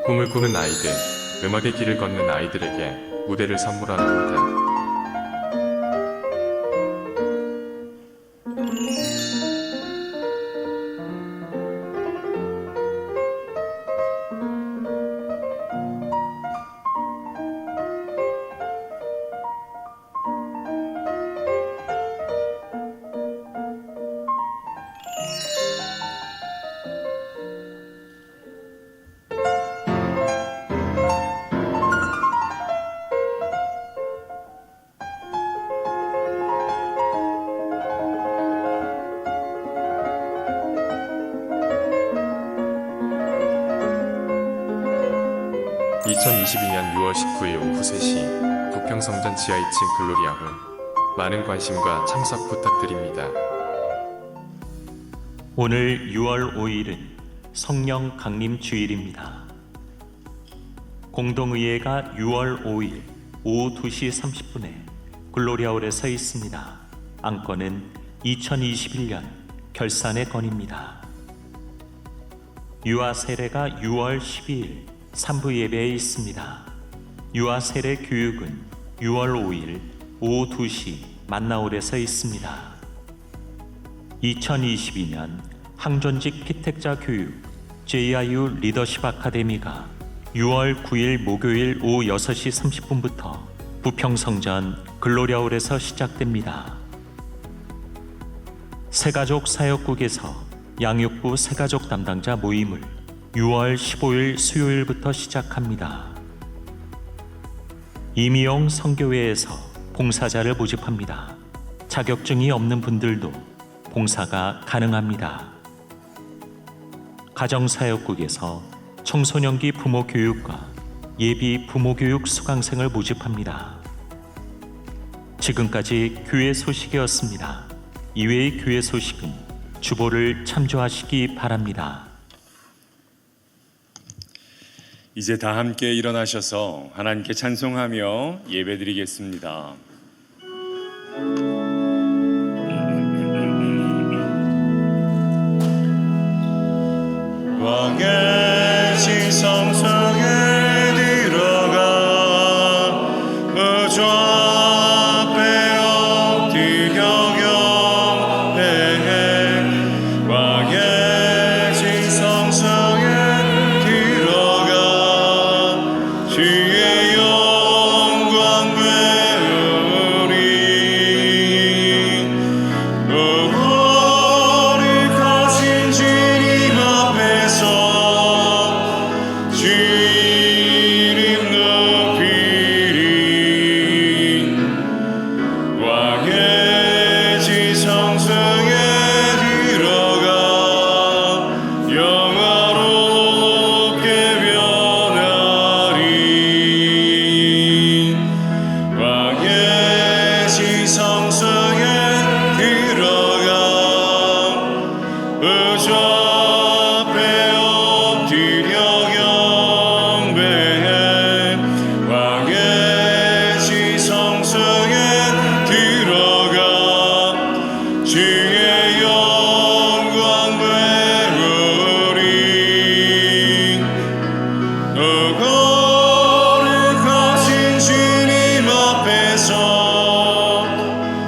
꿈을 꾸는 아이들, 음악의 길을 걷는 아이들에게 무대를 선물하는 무대. 2022년 6월 19일 오후 3시 부평성전 지하 2층 글로리아홀 많은 관심과 참석 부탁드립니다. 오늘 6월 5일은 성령 강림 주일입니다. 공동의회가 6월 5일 오후 2시 30분에 글로리아홀에 서 있습니다. 안건은 2021년 결산의 건입니다. 유아 세례가 6월 12일 3부 예배에 있습니다. 유아 세례 교육은 6월 5일 오후 2시 만나홀에 서 있습니다. 2022년 항존직 피택자 교육 JIU 리더십 아카데미가 6월 9일 목요일 오후 6시 30분부터 부평성전 글로리아홀에서 시작됩니다. 새가족 사역국에서 양육부 새가족 담당자 모임을 6월 15일 수요일부터 시작합니다. 임의용 성교회에서 봉사자를 모집합니다. 자격증이 없는 분들도 봉사가 가능합니다. 가정사역국에서 청소년기 부모교육과 예비 부모교육 수강생을 모집합니다. 지금까지 교회 소식이었습니다. 이외의 교회 소식은 주보를 참조하시기 바랍니다. 이제 다 함께 일어나셔서 하나님께 찬송하며 예배드리겠습니다. 왕의 지성성에 들어가 주 앞에 엎드려 경배해. 왕의 지성성에 들어가 주의 영광 배우리. 거룩하신 주님 앞에서 주 이름 높이리. 왕의 지성소에 들어가 영화롭게 변하리. 왕의 지성소에 들어가 주 앞에 엎드려 경배해. 왕의 지성소에 들어가 주의 영광 배우리. 거룩하신 주님 앞에서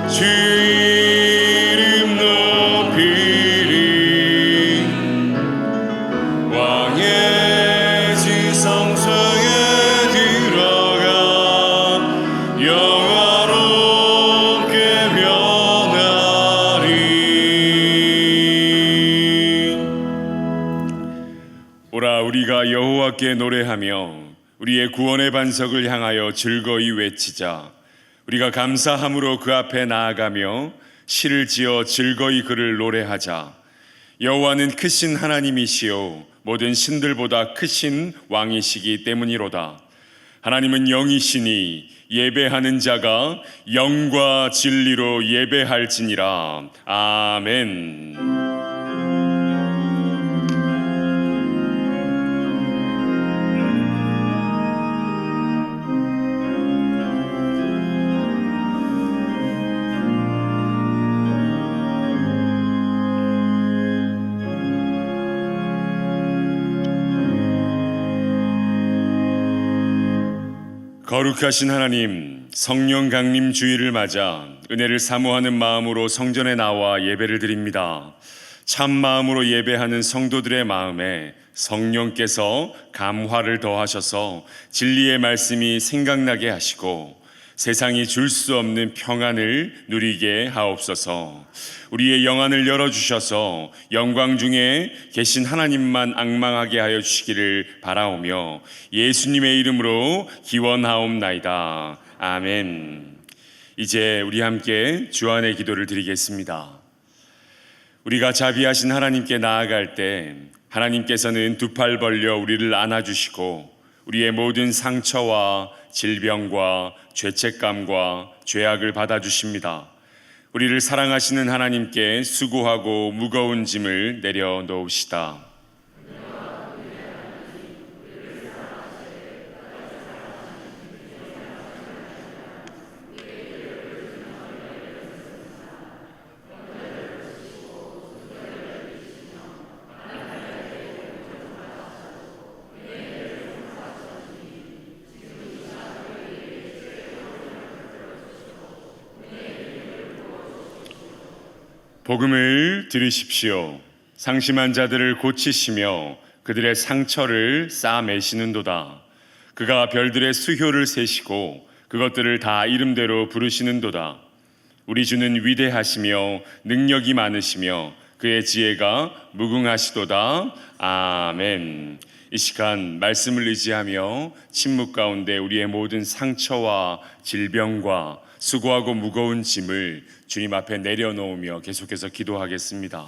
주 이름 높이리. 왕의 지성소에 들어가 영화롭게 변하리. 오라 우리가 여호와께 노래하며 우리의 구원의 반석을 향하여 즐거이 외치자. 우리가 감사함으로 그 앞에 나아가며 시를 지어 즐거이 그를 노래하자. 여호와는 크신 하나님이시요 모든 신들보다 크신 왕이시기 때문이로다. 하나님은 영이시니 예배하는 자가 영과 진리로 예배할지니라. 아멘. 거룩하신 하나님, 성령 강림 주일을 맞아 은혜를 사모하는 마음으로 성전에 나와 예배를 드립니다. 참 마음으로 예배하는 성도들의 마음에 성령께서 감화를 더하셔서 진리의 말씀이 생각나게 하시고 세상이 줄 수 없는 평안을 누리게 하옵소서. 우리의 영안을 열어주셔서 영광 중에 계신 하나님만 앙망하게 하여 주시기를 바라오며 예수님의 이름으로 기원하옵나이다. 아멘. 이제 우리 함께 주안의 기도를 드리겠습니다. 우리가 자비하신 하나님께 나아갈 때 하나님께서는 두 팔 벌려 우리를 안아주시고 우리의 모든 상처와 질병과 죄책감과 죄악을 받아주십니다. 우리를 사랑하시는 하나님께 수고하고 무거운 짐을 내려놓으시다. 복음을 들으십시오. 상심한 자들을 고치시며 그들의 상처를 싸매시는도다. 그가 별들의 수효를 세시고 그것들을 다 이름대로 부르시는도다. 우리 주는 위대하시며 능력이 많으시며 그의 지혜가 무궁하시도다. 아멘. 이 시간 말씀을 의지하며 침묵 가운데 우리의 모든 상처와 질병과 수고하고 무거운 짐을 주님 앞에 내려놓으며 계속해서 기도하겠습니다.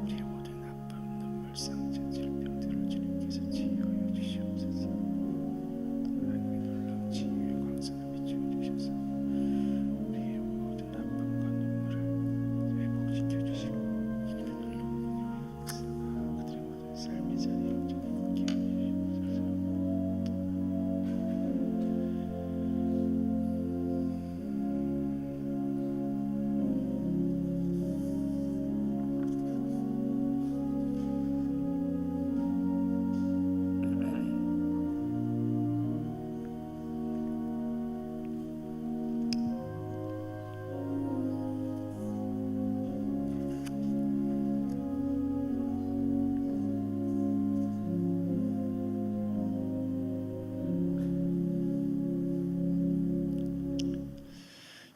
우리의 모든 아픔, 눈물, 상처, 질병들을 주님께서 치유하여 주시옵소서. 하나님의 놀라운 치유의 광선을 비추어 주셔서 우리의 모든 아픔과 눈물을 회복시켜 주시고 그들의 모든 삶의 자리를 주님께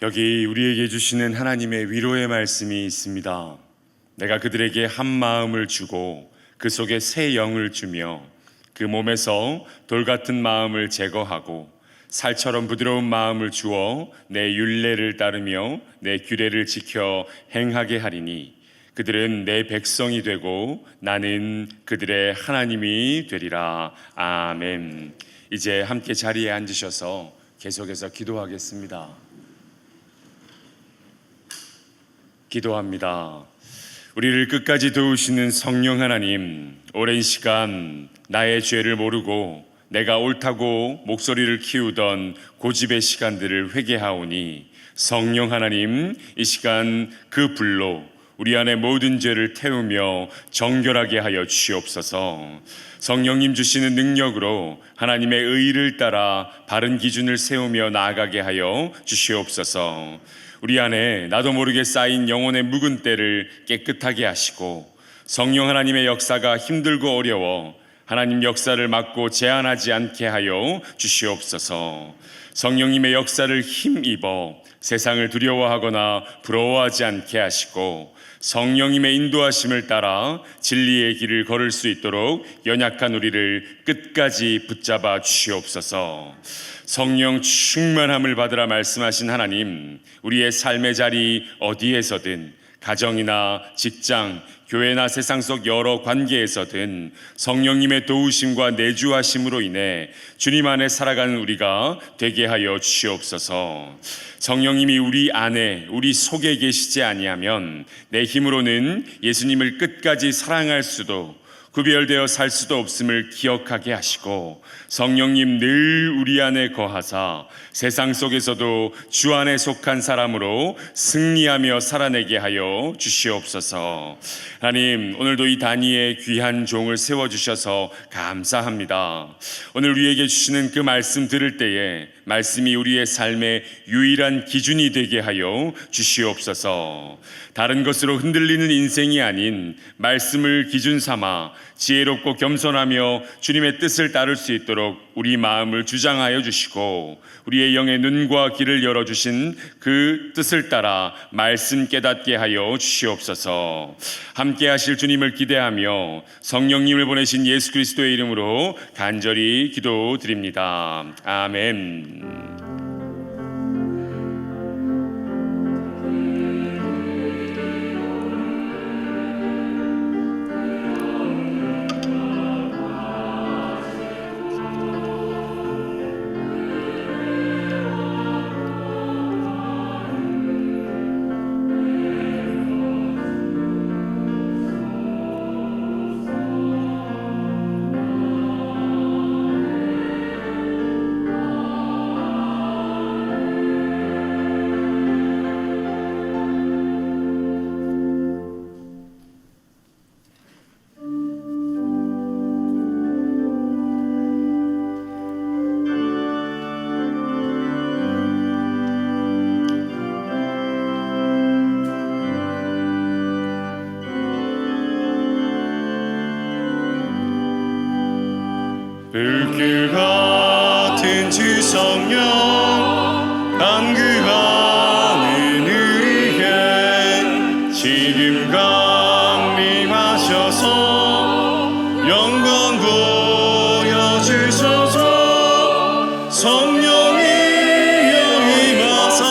여기 우리에게 주시는 하나님의 위로의 말씀이 있습니다. 내가 그들에게 한 마음을 주고 그 속에 새 영을 주며 그 몸에서 돌 같은 마음을 제거하고 살처럼 부드러운 마음을 주어 내 율례를 따르며 내 규례를 지켜 행하게 하리니 그들은 내 백성이 되고 나는 그들의 하나님이 되리라. 아멘. 이제 함께 자리에 앉으셔서 계속해서 기도하겠습니다. 기도합니다. 우리를 끝까지 도우시는 성령 하나님, 오랜 시간 나의 죄를 모르고 내가 옳다고 목소리를 키우던 고집의 시간들을 회개하오니 성령 하나님, 이 시간 그 불로 우리 안에 모든 죄를 태우며 정결하게 하여 주시옵소서. 성령님 주시는 능력으로 하나님의 의를 따라 바른 기준을 세우며 나아가게 하여 주시옵소서. 우리 안에 나도 모르게 쌓인 영혼의 묵은 때를 깨끗하게 하시고 성령 하나님의 역사가 힘들고 어려워 하나님 역사를 막고 제한하지 않게 하여 주시옵소서. 성령님의 역사를 힘입어 세상을 두려워하거나 부러워하지 않게 하시고 성령님의 인도하심을 따라 진리의 길을 걸을 수 있도록 연약한 우리를 끝까지 붙잡아 주시옵소서. 성령 충만함을 받으라 말씀하신 하나님, 우리의 삶의 자리 어디에서든 가정이나 직장, 교회나 세상 속 여러 관계에서든 성령님의 도우심과 내주하심으로 인해 주님 안에 살아가는 우리가 되게 하여 주시옵소서. 성령님이 우리 안에, 우리 속에 계시지 아니하면 내 힘으로는 예수님을 끝까지 사랑할 수도 구별되어 살 수도 없음을 기억하게 하시고 성령님 늘 우리 안에 거하사 세상 속에서도 주 안에 속한 사람으로 승리하며 살아내게 하여 주시옵소서. 하나님, 오늘도 이 단위의 귀한 종을 세워주셔서 감사합니다. 오늘 우리에게 주시는 그 말씀 들을 때에 말씀이 우리의 삶의 유일한 기준이 되게 하여 주시옵소서. 다른 것으로 흔들리는 인생이 아닌 말씀을 기준 삼아 지혜롭고 겸손하며 주님의 뜻을 따를 수 있도록 우리 마음을 주장하여 주시고 우리의 영의 눈과 귀를 열어주신 그 뜻을 따라 말씀 깨닫게 하여 주시옵소서. 함께 하실 주님을 기대하며 성령님을 보내신 예수 그리스도의 이름으로 간절히 기도드립니다. 아멘. 불길 같은 주 성령 간구하는 우리에게 지금 강림하셔서 영광 보여주소서. 성령이 임하사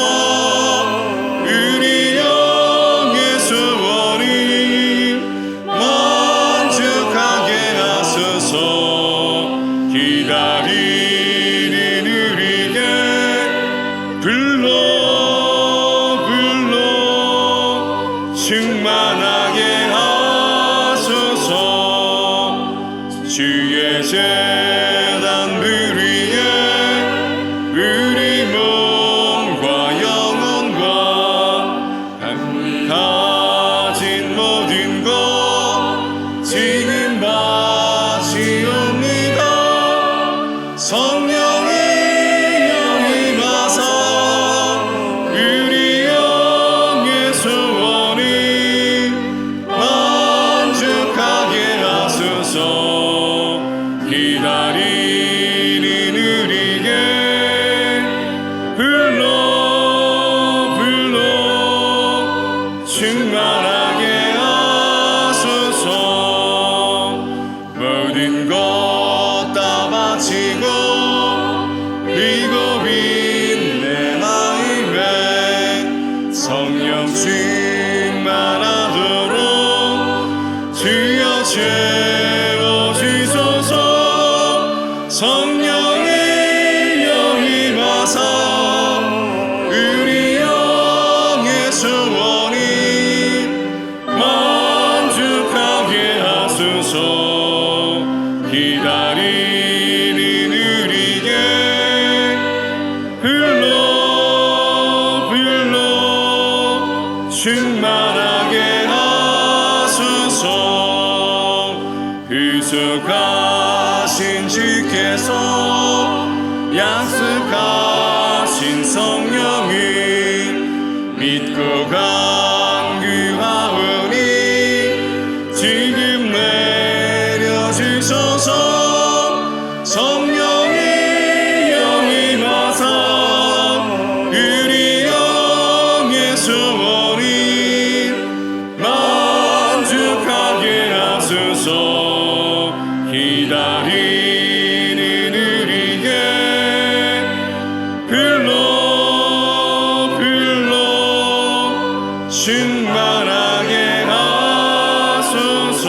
우리 영의 소원을 만족하게 하소서. 기다리는 우리에게 불러 충만하게 하소서. 주의 재단 위에 우리 몸과 영혼과 가진 모든 것 지금 바치옵니다. 성령이 임하사 우리 영의 소원을 만족하게 하소서. 기다리는 우리에게 불러 충만하게 하소서. 모든 것 다 바치고 비고 빈 내 마음에 성령 충만하도록 주여 채워주소서. 성령이 임하사 우리 영의 소원을 만족하게 하소서. 기다리는 우리에게 불러 충만하게 하소서. 구속하신 주께서 약속하신 성령을 믿고 간구하오니 지금 내려주소서. 성령이 임하사 우리 영의 소원을 만족하게 하소서. 기다리는 우리에게 불러 충만하게 하소서.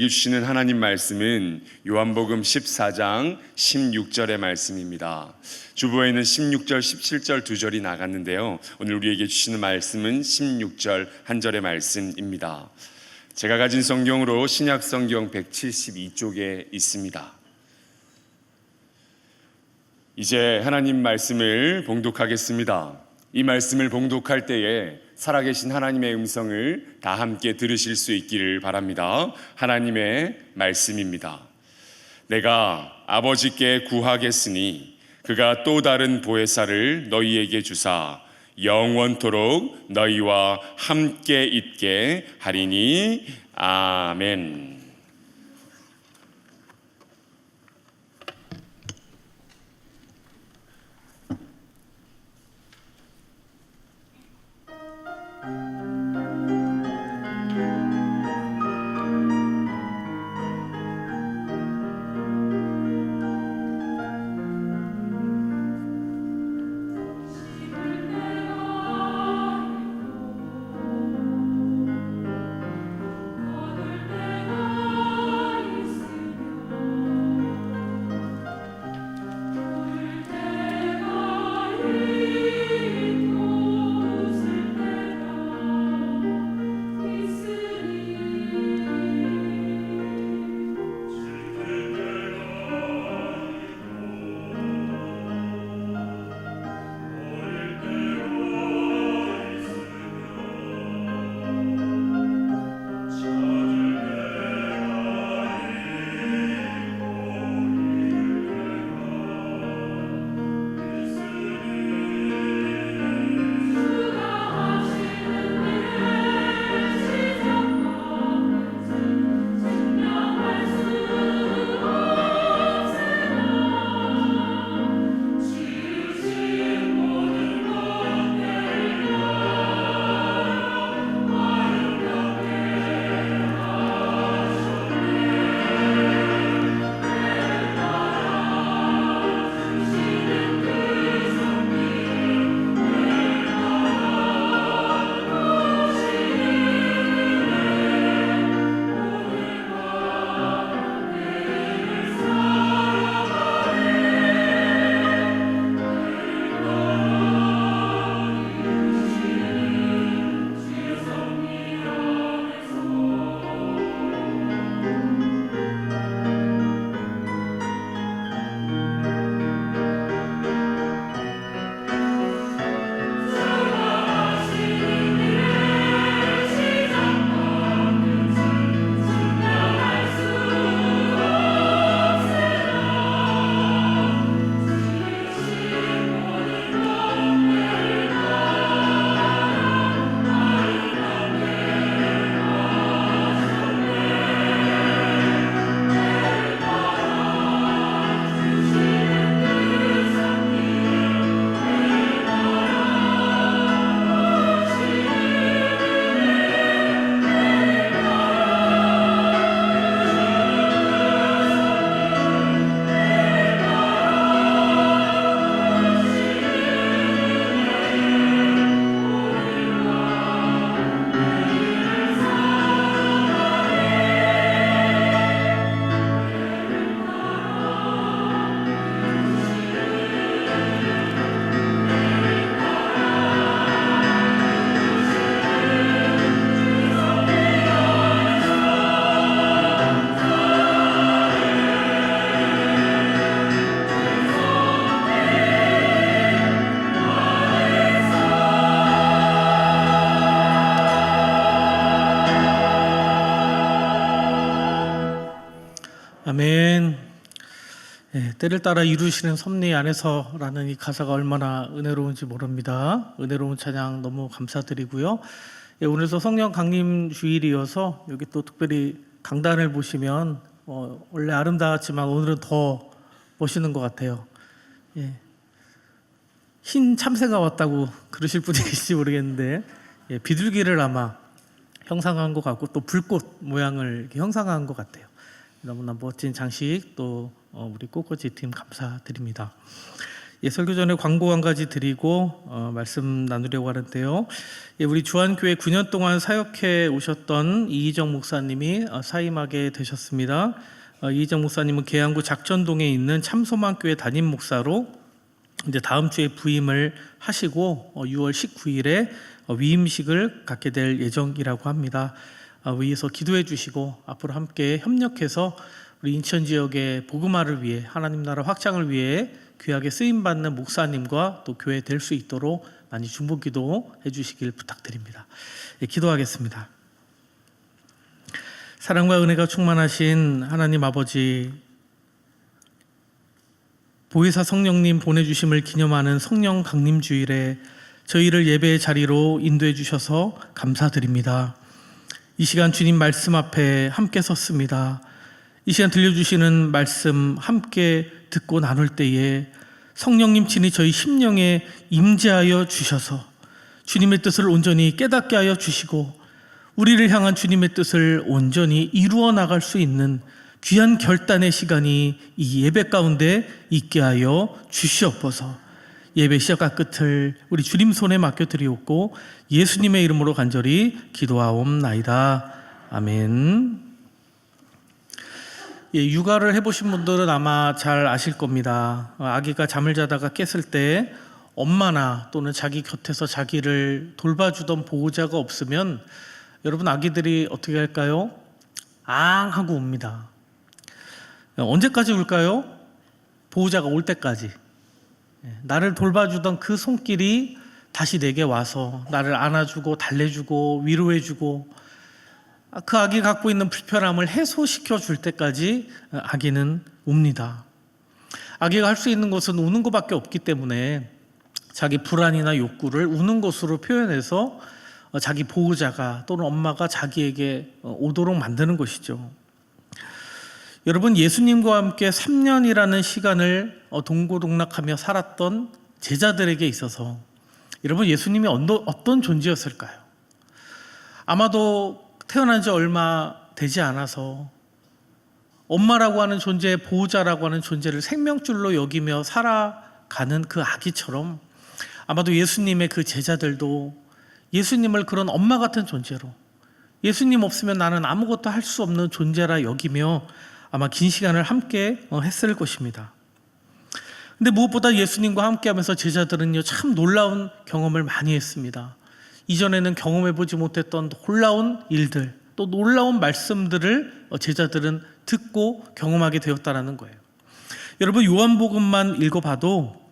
우리에게 주시는 하나님 말씀은 요한복음 14장 16절의 말씀입니다. 주보에는 16절, 17절 두 절이 나갔는데요. 오늘 우리에게 주시는 말씀은 16절 한 절의 말씀입니다. 제가 가진 성경으로 신약 성경 172쪽에 있습니다. 이제 하나님 말씀을 봉독하겠습니다. 이 말씀을 봉독할 때에 살아계신 하나님의 음성을 다 함께 들으실 수 있기를 바랍니다. 하나님의 말씀입니다. 내가 아버지께 구하겠으니 그가 또 다른 보혜사를 너희에게 주사 영원토록 너희와 함께 있게 하리니. 아멘. 아멘. 때를 따라 이루시는 섭리 안에서라는 이 가사가 얼마나 은혜로운지 모릅니다. 은혜로운 찬양 너무 감사드리고요. 오늘도 성령 강림 주일이어서 여기 또 특별히 강단을 보시면 원래 아름다웠지만 오늘은 더 멋있는 것 같아요. 흰 참새가 왔다고 그러실 분이 계실지 모르겠는데 비둘기를 아마 형상화한 것 같고 또 불꽃 모양을 이렇게 형상화한 것 같아요. 너무나 멋진 장식 또 우리 꽃꽂이 팀 감사드립니다. 설교 전에 광고 한 가지 드리고 말씀 나누려고 하는데요. 우리 주한교회 9년 동안 사역해 오셨던 이희정 목사님이 사임하게 되셨습니다. 이희정 목사님은 계양구 작전동에 있는 참소망교회 담임 목사로 이제 다음 주에 부임을 하시고 6월 19일에 위임식을 갖게 될 예정이라고 합니다. 위에서 기도해 주시고 앞으로 함께 협력해서 우리 인천 지역의 복음화를 위해 하나님 나라 확장을 위해 귀하게 쓰임받는 목사님과 또 교회 될 수 있도록 많이 중보 기도해 주시길 부탁드립니다. 기도하겠습니다. 사랑과 은혜가 충만하신 하나님 아버지, 보혜사 성령님 보내주심을 기념하는 성령 강림 주일에 저희를 예배의 자리로 인도해 주셔서 감사드립니다. 이 시간 주님 말씀 앞에 함께 섰습니다. 이 시간 들려주시는 말씀 함께 듣고 나눌 때에 성령님 친히 저희 심령에 임재하여 주셔서 주님의 뜻을 온전히 깨닫게 하여 주시고 우리를 향한 주님의 뜻을 온전히 이루어 나갈 수 있는 귀한 결단의 시간이 이 예배 가운데 있게 하여 주시옵소서. 예배 시작과 끝을 우리 주님 손에 맡겨드리옵고 예수님의 이름으로 간절히 기도하옵나이다. 아멘. 육아를 해보신 분들은 아마 잘 아실 겁니다. 아기가 잠을 자다가 깼을 때 엄마나 또는 자기 곁에서 자기를 돌봐주던 보호자가 없으면 여러분 아기들이 어떻게 할까요? 앙 하고 웁니다. 언제까지 울까요? 보호자가 올 때까지. 나를 돌봐주던 그 손길이 다시 내게 와서 나를 안아주고 달래주고 위로해주고 그 아기 갖고 있는 불편함을 해소시켜 줄 때까지 아기는 웁니다. 아기가 할 수 있는 것은 우는 것밖에 없기 때문에 자기 불안이나 욕구를 우는 것으로 표현해서 자기 보호자가 또는 엄마가 자기에게 오도록 만드는 것이죠. 여러분, 예수님과 함께 3년이라는 시간을 동고동락하며 살았던 제자들에게 있어서 여러분, 예수님이 어떤 존재였을까요? 아마도 태어난 지 얼마 되지 않아서 엄마라고 하는 존재, 보호자라고 하는 존재를 생명줄로 여기며 살아가는 그 아기처럼 아마도 예수님의 그 제자들도 예수님을 그런 엄마 같은 존재로, 예수님 없으면 나는 아무것도 할 수 없는 존재라 여기며 아마 긴 시간을 함께 했을 것입니다. 근데 무엇보다 예수님과 함께 하면서 제자들은요, 참 놀라운 경험을 많이 했습니다. 이전에는 경험해보지 못했던 놀라운 일들, 또 놀라운 말씀들을 제자들은 듣고 경험하게 되었다는 거예요. 여러분, 요한복음만 읽어봐도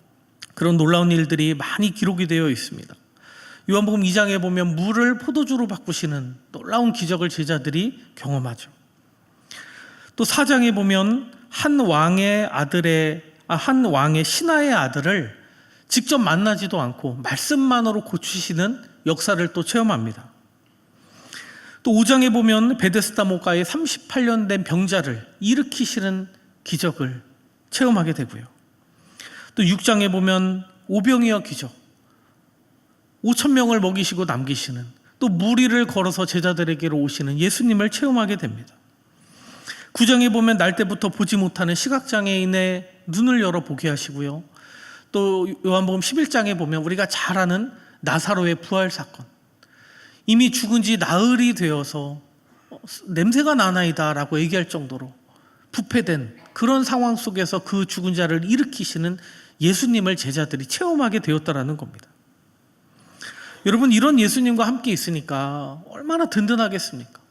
그런 놀라운 일들이 많이 기록이 되어 있습니다. 요한복음 2장에 보면 물을 포도주로 바꾸시는 놀라운 기적을 제자들이 경험하죠. 또 4장에 보면 한 왕의 신하의 아들을 직접 만나지도 않고 말씀만으로 고치시는 역사를 또 체험합니다. 또 5장에 보면 베데스다 목가에 38년 된 병자를 일으키시는 기적을 체험하게 되고요. 또 6장에 보면 오병이어 기적, 5,000명을 먹이시고 남기시는, 또 무리를 걸어서 제자들에게로 오시는 예수님을 체험하게 됩니다. 9장에 보면 날 때부터 보지 못하는 시각장애인의 눈을 열어 보게 하시고요. 또 요한복음 11장에 보면 우리가 잘 아는 나사로의 부활 사건, 이미 죽은 지 나흘이 되어서 냄새가 나나이다 라고 얘기할 정도로 부패된 그런 상황 속에서 그 죽은 자를 일으키시는 예수님을 제자들이 체험하게 되었다라는 겁니다. 여러분, 이런 예수님과 함께 있으니까 얼마나 든든하겠습니까?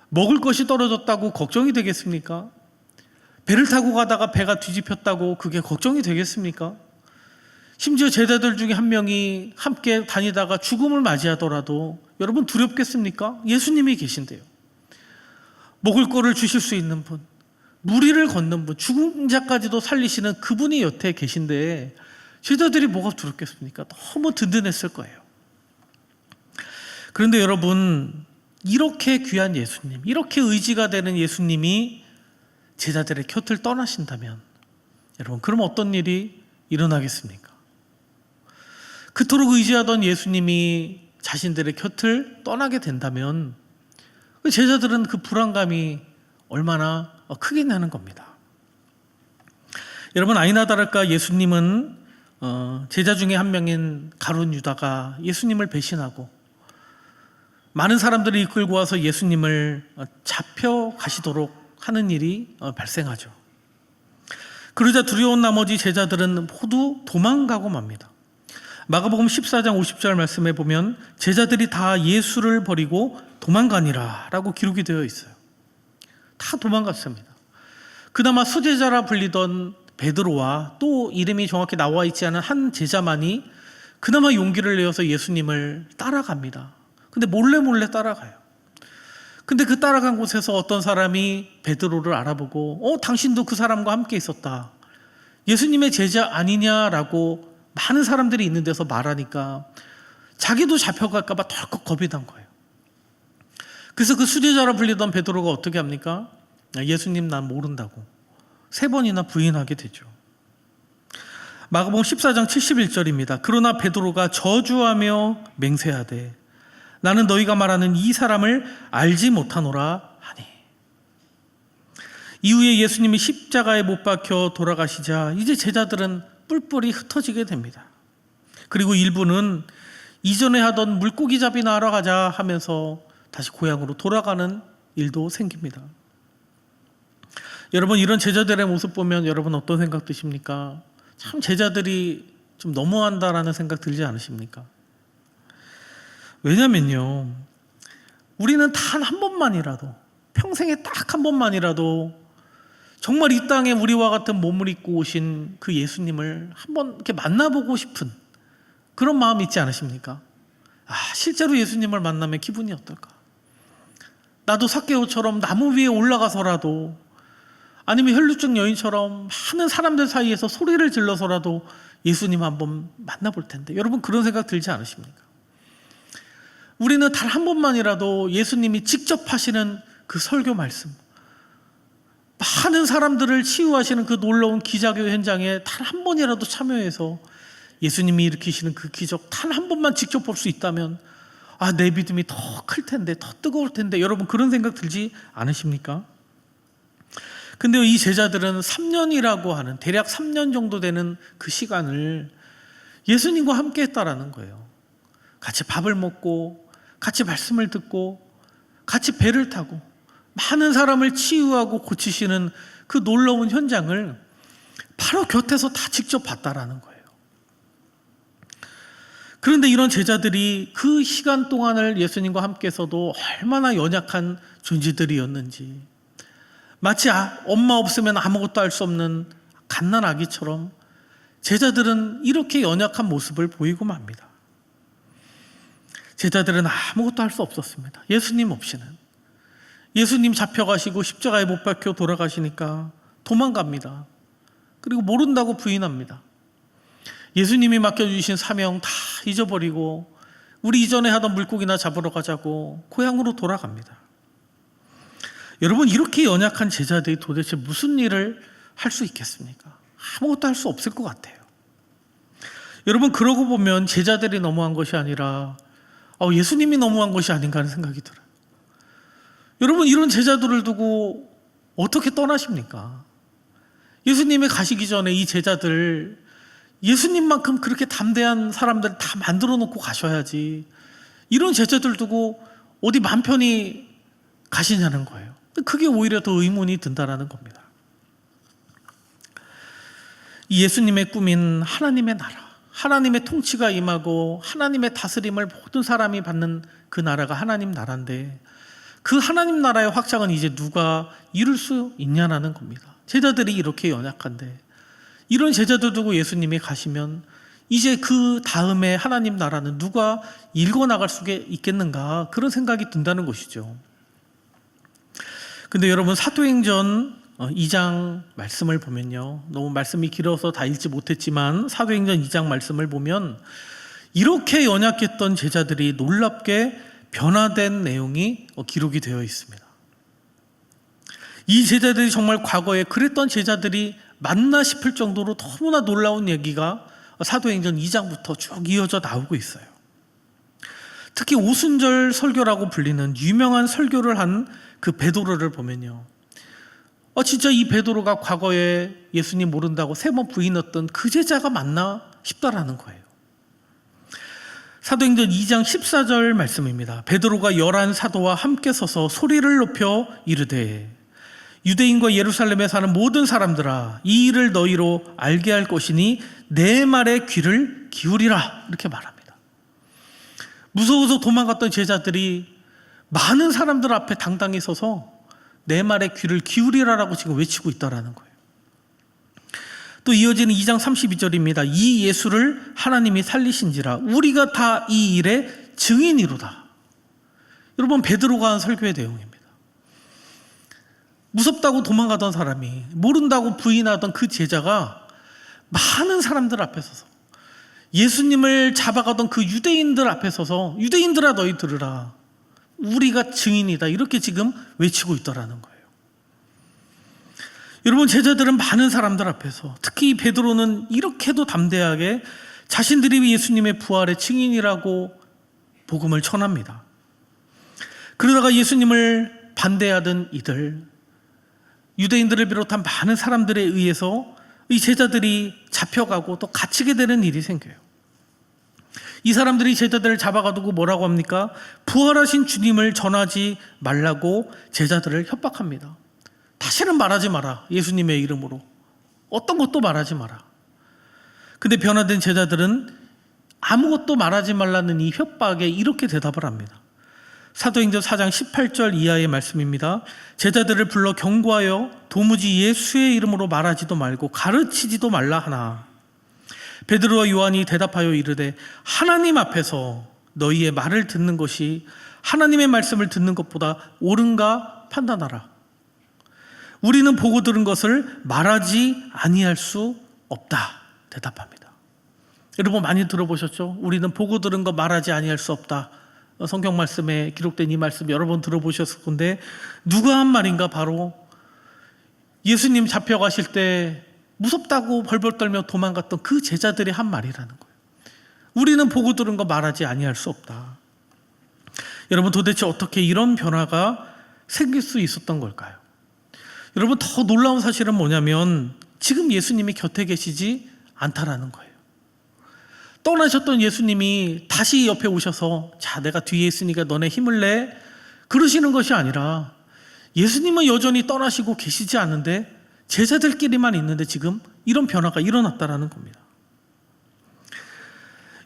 먹을 것이 떨어졌다고 걱정이 되겠습니까? 배를 타고 가다가 배가 뒤집혔다고 그게 걱정이 되겠습니까? 심지어 제자들 중에 한 명이 함께 다니다가 죽음을 맞이하더라도 여러분 두렵겠습니까? 예수님이 계신데요. 먹을 거를 주실 수 있는 분, 무리를 걷는 분, 죽은 자까지도 살리시는 그분이 여태 계신데 제자들이 뭐가 두렵겠습니까? 너무 든든했을 거예요. 그런데 여러분, 이렇게 귀한 예수님, 이렇게 의지가 되는 예수님이 제자들의 곁을 떠나신다면 여러분, 그럼 어떤 일이 일어나겠습니까? 그토록 의지하던 예수님이 자신들의 곁을 떠나게 된다면 제자들은 그 불안감이 얼마나 크게 나는 겁니다. 여러분, 아니나 다를까 예수님은 제자 중에 한 명인 가룟 유다가 예수님을 배신하고 많은 사람들이 이끌고 와서 예수님을 잡혀가시도록 하는 일이 발생하죠. 그러자 두려운 나머지 제자들은 모두 도망가고 맙니다. 마가복음 14장 50절 말씀에 보면 제자들이 다 예수를 버리고 도망가니라 라고 기록이 되어 있어요. 다 도망갔습니다. 그나마 수제자라 불리던 베드로와 또 이름이 정확히 나와 있지 않은 한 제자만이 그나마 용기를 내어서 예수님을 따라갑니다. 근데 몰래 따라가요. 근데 그 따라간 곳에서 어떤 사람이 베드로를 알아보고 당신도 그 사람과 함께 있었다. 예수님의 제자 아니냐라고 많은 사람들이 있는 데서 말하니까 자기도 잡혀갈까 봐 덜컥 겁이 난 거예요. 그래서 그 수제자라 불리던 베드로가 어떻게 합니까? 예수님 난 모른다고 3번이나 부인하게 되죠. 마가복음 14장 71절입니다. 그러나 베드로가 저주하며 맹세하되 나는 너희가 말하는 이 사람을 알지 못하노라 하니. 이후에 예수님이 십자가에 못 박혀 돌아가시자 이제 제자들은 뿔뿔이 흩어지게 됩니다. 그리고 일부는 이전에 하던 물고기 잡이나 하러 가자 하면서 다시 고향으로 돌아가는 일도 생깁니다. 여러분, 이런 제자들의 모습 보면 여러분 어떤 생각 드십니까? 참 제자들이 좀 너무한다라는 생각 들지 않으십니까? 왜냐면요, 우리는 단 한 번만이라도, 평생에 딱 한 번만이라도 정말 이 땅에 우리와 같은 몸을 입고 오신 그 예수님을 한번 이렇게 만나보고 싶은 그런 마음이 있지 않으십니까? 실제로 예수님을 만나면 기분이 어떨까? 나도 삭개오처럼 나무 위에 올라가서라도, 아니면 혈루증 여인처럼 많은 사람들 사이에서 소리를 질러서라도 예수님 한번 만나볼 텐데, 여러분 그런 생각 들지 않으십니까? 우리는 단 한 번만이라도 예수님이 직접 하시는 그 설교 말씀, 많은 사람들을 치유하시는 그 놀라운 기적의 현장에 단 한 번이라도 참여해서 예수님이 일으키시는 그 기적 단 한 번만 직접 볼 수 있다면 내 믿음이 더 클 텐데, 더 뜨거울 텐데, 여러분 그런 생각 들지 않으십니까? 근데 이 제자들은 3년이라고 하는, 대략 3년 정도 되는 그 시간을 예수님과 함께 했다라는 거예요. 같이 밥을 먹고, 같이 말씀을 듣고, 같이 배를 타고, 많은 사람을 치유하고 고치시는 그 놀라운 현장을 바로 곁에서 다 직접 봤다라는 거예요. 그런데 이런 제자들이 그 시간 동안을 예수님과 함께서도 얼마나 연약한 존재들이었는지, 마치 엄마 없으면 아무것도 할 수 없는 갓난 아기처럼 제자들은 이렇게 연약한 모습을 보이고 맙니다. 제자들은 아무것도 할 수 없었습니다. 예수님 없이는. 예수님 잡혀가시고 십자가에 못 박혀 돌아가시니까 도망갑니다. 그리고 모른다고 부인합니다. 예수님이 맡겨주신 사명 다 잊어버리고 우리 이전에 하던 물고기나 잡으러 가자고 고향으로 돌아갑니다. 여러분, 이렇게 연약한 제자들이 도대체 무슨 일을 할 수 있겠습니까? 아무것도 할 수 없을 것 같아요. 여러분, 그러고 보면 제자들이 너무한 것이 아니라 예수님이 너무한 것이 아닌가 하는 생각이 들어요. 여러분, 이런 제자들을 두고 어떻게 떠나십니까? 예수님이 가시기 전에 이 제자들, 예수님만큼 그렇게 담대한 사람들 다 만들어 놓고 가셔야지 이런 제자들 두고 어디 맘 편히 가시냐는 거예요. 그게 오히려 더 의문이 든다라는 겁니다. 이 예수님의 꿈인 하나님의 나라, 하나님의 통치가 임하고 하나님의 다스림을 모든 사람이 받는 그 나라가 하나님 나라인데, 그 하나님 나라의 확장은 이제 누가 이룰 수 있냐라는 겁니다. 제자들이 이렇게 연약한데 이런 제자들 두고 예수님이 가시면 이제 그 다음에 하나님 나라는 누가 읽어나갈 수 있겠는가, 그런 생각이 든다는 것이죠. 근데 여러분, 사도행전 2장 말씀을 보면요, 너무 말씀이 길어서 다 읽지 못했지만 사도행전 2장 말씀을 보면 이렇게 연약했던 제자들이 놀랍게 변화된 내용이 기록이 되어 있습니다. 이 제자들이 정말 과거에 그랬던 제자들이 맞나 싶을 정도로 너무나 놀라운 얘기가 사도행전 2장부터 쭉 이어져 나오고 있어요. 특히 오순절 설교라고 불리는 유명한 설교를 한 그 베드로를 보면요, 진짜 이 베드로가 과거에 예수님 모른다고 3번 부인했던 그 제자가 맞나 싶다라는 거예요. 사도행전 2장 14절 말씀입니다. 베드로가 11 사도와 함께 서서 소리를 높여 이르되 유대인과 예루살렘에 사는 모든 사람들아, 이 일을 너희로 알게 할 것이니 내 말에 귀를 기울이라, 이렇게 말합니다. 무서워서 도망갔던 제자들이 많은 사람들 앞에 당당히 서서 내 말에 귀를 기울이라라고 지금 외치고 있다라는 거예요. 또 이어지는 2장 32절입니다. 이 예수를 하나님이 살리신지라 우리가 다 이 일의 증인이로다. 여러분, 베드로가 한 설교의 내용입니다. 무섭다고 도망가던 사람이, 모른다고 부인하던 그 제자가 많은 사람들 앞에 서서, 예수님을 잡아가던 그 유대인들 앞에 서서 유대인들아 너희 들으라, 우리가 증인이다, 이렇게 지금 외치고 있더라는 거예요. 여러분, 제자들은 많은 사람들 앞에서, 특히 베드로는 이렇게도 담대하게 자신들이 예수님의 부활의 증인이라고 복음을 전합니다. 그러다가 예수님을 반대하던 이들, 유대인들을 비롯한 많은 사람들에 의해서 이 제자들이 잡혀가고 또 갇히게 되는 일이 생겨요. 이 사람들이 제자들을 잡아가두고 뭐라고 합니까? 부활하신 주님을 전하지 말라고 제자들을 협박합니다. 다시는 말하지 마라, 예수님의 이름으로. 어떤 것도 말하지 마라. 근데 변화된 제자들은 아무것도 말하지 말라는 이 협박에 이렇게 대답을 합니다. 사도행전 4장 18절 이하의 말씀입니다. 제자들을 불러 경고하여 도무지 예수의 이름으로 말하지도 말고 가르치지도 말라 하나, 베드로와 요한이 대답하여 이르되 하나님 앞에서 너희의 말을 듣는 것이 하나님의 말씀을 듣는 것보다 옳은가 판단하라. 우리는 보고 들은 것을 말하지 아니할 수 없다, 대답합니다. 여러분, 많이 들어보셨죠? 우리는 보고 들은 거 말하지 아니할 수 없다. 성경 말씀에 기록된 이 말씀 여러 번 들어보셨을 건데, 누가 한 말인가? 바로 예수님 잡혀가실 때 무섭다고 벌벌 떨며 도망갔던 그 제자들이 한 말이라는 거예요. 우리는 보고 들은 거 말하지 아니할 수 없다. 여러분, 도대체 어떻게 이런 변화가 생길 수 있었던 걸까요? 여러분, 더 놀라운 사실은 뭐냐면 지금 예수님이 곁에 계시지 않다라는 거예요. 떠나셨던 예수님이 다시 옆에 오셔서 자, 내가 뒤에 있으니까 너네 힘을 내, 그러시는 것이 아니라 예수님은 여전히 떠나시고 계시지 않은데 제자들끼리만 있는데 지금 이런 변화가 일어났다라는 겁니다.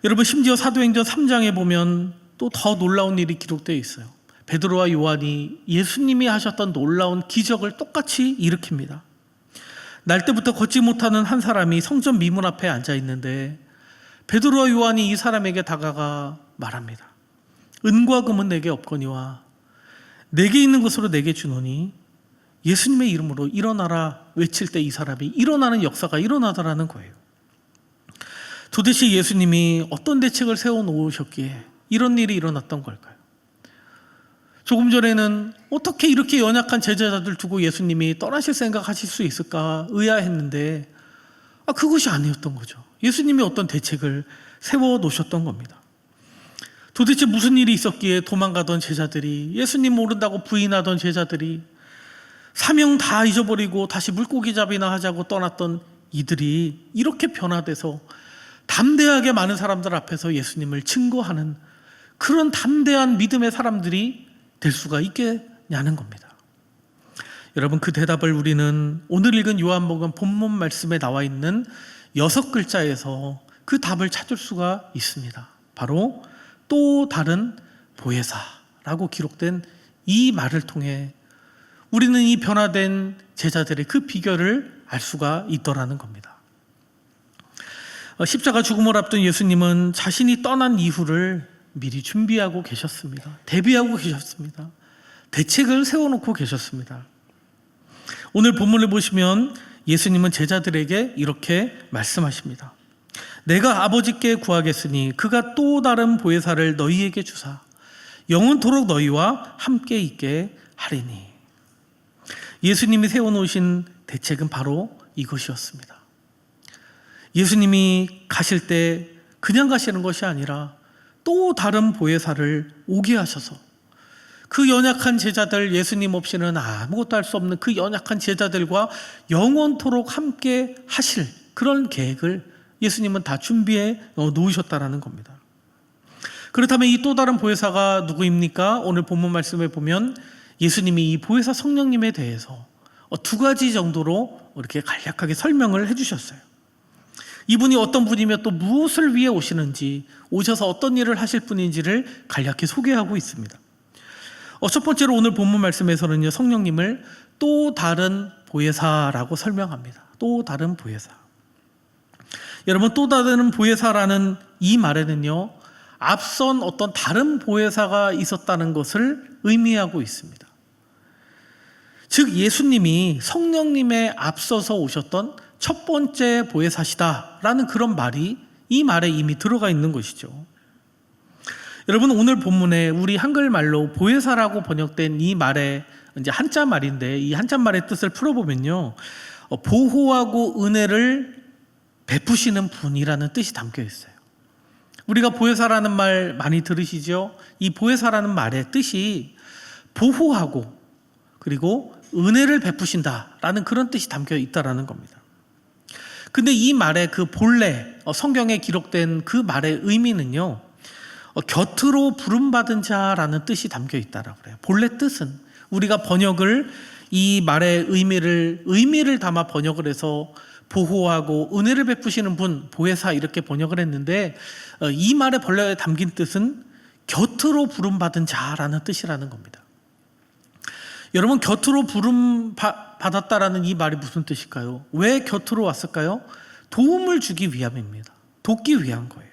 여러분, 심지어 사도행전 3장에 보면 또 더 놀라운 일이 기록되어 있어요. 베드로와 요한이 예수님이 하셨던 놀라운 기적을 똑같이 일으킵니다. 날 때부터 걷지 못하는 한 사람이 성전 미문 앞에 앉아 있는데 베드로와 요한이 이 사람에게 다가가 말합니다. 은과 금은 내게 없거니와 내게 있는 것으로 내게 주노니 예수님의 이름으로 일어나라 외칠 때 이 사람이 일어나는 역사가 일어나더라는 거예요. 도대체 예수님이 어떤 대책을 세워놓으셨기에 이런 일이 일어났던 걸까요? 조금 전에는 어떻게 이렇게 연약한 제자들 두고 예수님이 떠나실 생각하실 수 있을까 의아했는데 그것이 아니었던 거죠. 예수님이 어떤 대책을 세워놓으셨던 겁니다. 도대체 무슨 일이 있었기에 도망가던 제자들이, 예수님 모른다고 부인하던 제자들이, 사명 다 잊어버리고 다시 물고기 잡이나 하자고 떠났던 이들이 이렇게 변화돼서 담대하게 많은 사람들 앞에서 예수님을 증거하는 그런 담대한 믿음의 사람들이 될 수가 있겠냐는 겁니다. 여러분, 그 대답을 우리는 오늘 읽은 요한복음 본문 말씀에 나와 있는 6글자에서 그 답을 찾을 수가 있습니다. 바로 또 다른 보혜사라고 기록된 이 말을 통해 우리는 이 변화된 제자들의 그 비결을 알 수가 있더라는 겁니다. 십자가 죽음을 앞둔 예수님은 자신이 떠난 이후를 미리 준비하고 계셨습니다. 대비하고 계셨습니다. 대책을 세워놓고 계셨습니다. 오늘 본문을 보시면 예수님은 제자들에게 이렇게 말씀하십니다. 내가 아버지께 구하겠으니 그가 또 다른 보혜사를 너희에게 주사 영원토록 너희와 함께 있게 하리니. 예수님이 세워놓으신 대책은 바로 이것이었습니다. 예수님이 가실 때 그냥 가시는 것이 아니라 또 다른 보혜사를 오게 하셔서 그 연약한 제자들, 예수님 없이는 아무것도 할 수 없는 그 연약한 제자들과 영원토록 함께 하실 그런 계획을 예수님은 다 준비해 놓으셨다라는 겁니다. 그렇다면 이 또 다른 보혜사가 누구입니까? 오늘 본문 말씀에 보면 예수님이 이 보혜사 성령님에 대해서 두 가지 정도로 이렇게 간략하게 설명을 해주셨어요. 이분이 어떤 분이며 또 무엇을 위해 오시는지, 오셔서 어떤 일을 하실 분인지를 간략히 소개하고 있습니다. 첫 번째로 오늘 본문 말씀에서는요, 성령님을 또 다른 보혜사라고 설명합니다. 또 다른 보혜사. 여러분, 또 다른 보혜사라는 이 말에는요, 앞선 어떤 다른 보혜사가 있었다는 것을 의미하고 있습니다. 즉, 예수님이 성령님에 앞서서 오셨던 첫 번째 보혜사시다라는 그런 말이 이 말에 이미 들어가 있는 것이죠. 여러분, 오늘 본문에 우리 한글말로 보혜사라고 번역된 이 말의 이제 한자 말인데, 이 한자 말의 뜻을 풀어보면요, 보호하고 은혜를 베푸시는 분이라는 뜻이 담겨 있어요. 우리가 보혜사라는 말 많이 들으시죠? 이 보혜사라는 말의 뜻이 보호하고 그리고 은혜를 베푸신다라는 그런 뜻이 담겨 있다라는 겁니다. 근데 이 말의 그 본래 성경에 기록된 그 말의 의미는요, 곁으로 부름받은 자라는 뜻이 담겨 있다라고 그래요. 본래 뜻은 우리가 번역을 이 말의 의미를 담아 번역을 해서 보호하고 은혜를 베푸시는 분, 보혜사 이렇게 번역을 했는데, 이 말의 본래 담긴 뜻은 곁으로 부름받은 자라는 뜻이라는 겁니다. 여러분, 곁으로 부름받았다라는 이 말이 무슨 뜻일까요? 왜 곁으로 왔을까요? 도움을 주기 위함입니다. 돕기 위한 거예요.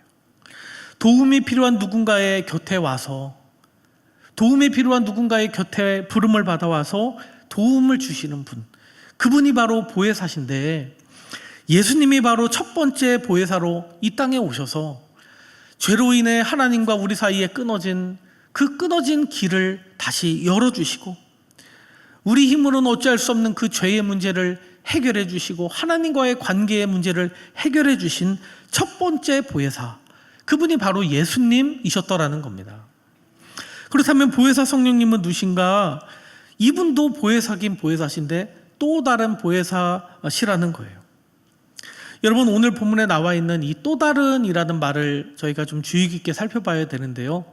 도움이 필요한 누군가의 곁에 와서, 도움이 필요한 누군가의 곁에 부름을 받아와서 도움을 주시는 분, 그분이 바로 보혜사신데, 예수님이 바로 첫 번째 보혜사로 이 땅에 오셔서 죄로 인해 하나님과 우리 사이에 끊어진 그 끊어진 길을 다시 열어주시고, 우리 힘으로는 어찌할 수 없는 그 죄의 문제를 해결해 주시고 하나님과의 관계의 문제를 해결해 주신 첫 번째 보혜사, 그분이 바로 예수님이셨더라는 겁니다. 그렇다면 보혜사 성령님은 누구신가? 이분도 보혜사긴 보혜사신데 또 다른 보혜사시라는 거예요. 여러분, 오늘 본문에 나와 있는 이 또 다른이라는 말을 저희가 좀 주의 깊게 살펴봐야 되는데요.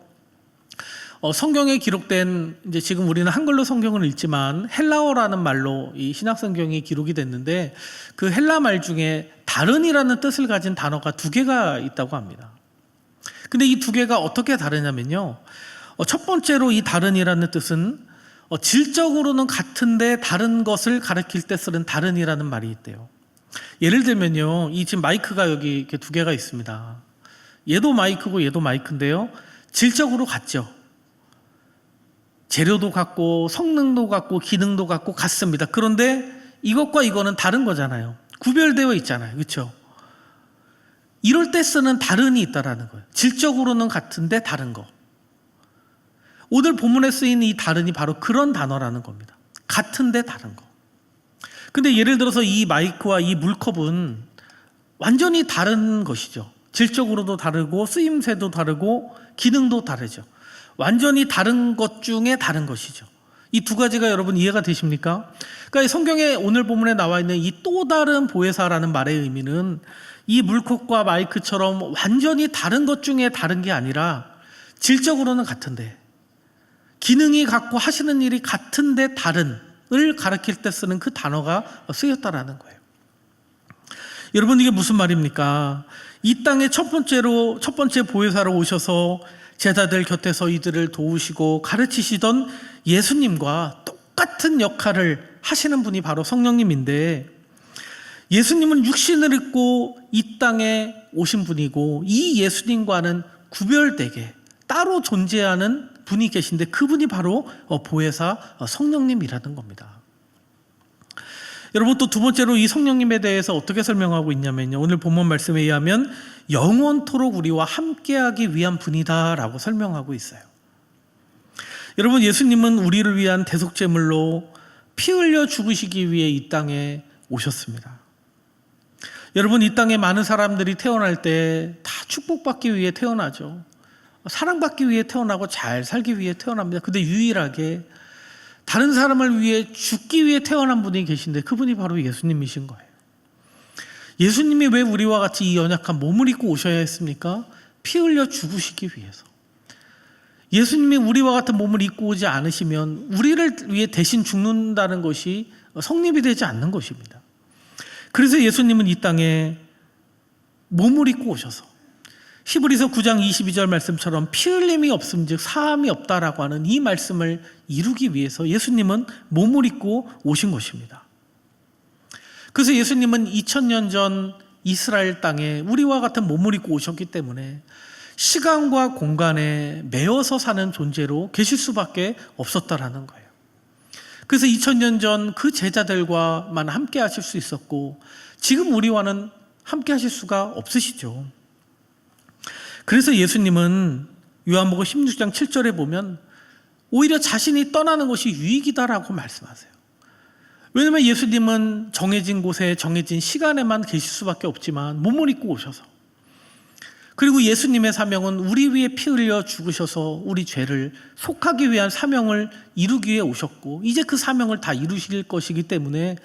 성경에 기록된, 이제 지금 우리는 한글로 성경을 읽지만 헬라어라는 말로 이 신약 성경이 기록이 됐는데, 그 헬라 말 중에 다른이라는 뜻을 가진 단어가 두 개가 있다고 합니다. 근데 이 두 개가 어떻게 다르냐면요, 첫 번째로 이 다른이라는 뜻은 질적으로는 같은데 다른 것을 가리킬 때 쓰는 다른이라는 말이 있대요. 예를 들면요, 이 지금 마이크가 여기 이렇게 두 개가 있습니다. 얘도 마이크고 얘도 마이크인데요, 질적으로 같죠. 재료도 같고 성능도 같고 기능도 같고 같습니다. 그런데 이것과 이거는 다른 거잖아요. 구별되어 있잖아요. 그렇죠? 이럴 때 쓰는 다른이 있다라는 거예요. 질적으로는 같은데 다른 거. 오늘 본문에 쓰인 이 다른이 바로 그런 단어라는 겁니다. 같은데 다른 거. 근데 예를 들어서 이 마이크와 이 물컵은 완전히 다른 것이죠. 질적으로도 다르고 쓰임새도 다르고 기능도 다르죠. 완전히 다른 것 중에 다른 것이죠. 이 두 가지가 여러분 이해가 되십니까? 그러니까 성경에 오늘 본문에 나와 있는 이 또 다른 보혜사라는 말의 의미는 이 물컵과 마이크처럼 완전히 다른 것 중에 다른 게 아니라 질적으로는 같은데, 기능이 같고 하시는 일이 같은데 다른을 가리킬 때 쓰는 그 단어가 쓰였다라는 거예요. 여러분, 이게 무슨 말입니까? 이 땅에 첫 번째 보혜사로 오셔서 제자들 곁에서 이들을 도우시고 가르치시던 예수님과 똑같은 역할을 하시는 분이 바로 성령님인데, 예수님은 육신을 입고 이 땅에 오신 분이고 이 예수님과는 구별되게 따로 존재하는 분이 계신데, 그분이 바로 보혜사 성령님이라는 겁니다. 여러분, 또 두 번째로 이 성령님에 대해서 어떻게 설명하고 있냐면요, 오늘 본문 말씀에 의하면 영원토록 우리와 함께하기 위한 분이다라고 설명하고 있어요. 여러분, 예수님은 우리를 위한 대속제물로 피 흘려 죽으시기 위해 이 땅에 오셨습니다. 여러분, 이 땅에 많은 사람들이 태어날 때 다 축복받기 위해 태어나죠. 사랑받기 위해 태어나고 잘 살기 위해 태어납니다. 근데 유일하게 다른 사람을 위해 죽기 위해 태어난 분이 계신데 그분이 바로 예수님이신 거예요. 예수님이 왜 우리와 같이 이 연약한 몸을 입고 오셔야 했습니까? 피 흘려 죽으시기 위해서. 예수님이 우리와 같은 몸을 입고 오지 않으시면 우리를 위해 대신 죽는다는 것이 성립이 되지 않는 것입니다. 그래서 예수님은 이 땅에 몸을 입고 오셔서 히브리서 9장 22절 말씀처럼 피 흘림이 없음즉 사함이 없다라고 하는 이 말씀을 이루기 위해서 예수님은 몸을 입고 오신 것입니다. 그래서 예수님은 2000년 전 이스라엘 땅에 우리와 같은 몸을 입고 오셨기 때문에 시간과 공간에 매여서 사는 존재로 계실 수밖에 없었다라는 거예요. 그래서 2000년 전 그 제자들과만 함께 하실 수 있었고 지금 우리와는 함께 하실 수가 없으시죠. 그래서 예수님은 요한복음 16장 7절에 보면 오히려 자신이 떠나는 것이 유익이다라고 말씀하세요. 왜냐하면 예수님은 정해진 곳에 정해진 시간에만 계실 수밖에 없지만 몸을 입고 오셔서, 그리고 예수님의 사명은 우리 위해 피 흘려 죽으셔서 우리 죄를 속하기 위한 사명을 이루기 위해 오셨고 이제 그 사명을 다 이루실 것이기 때문에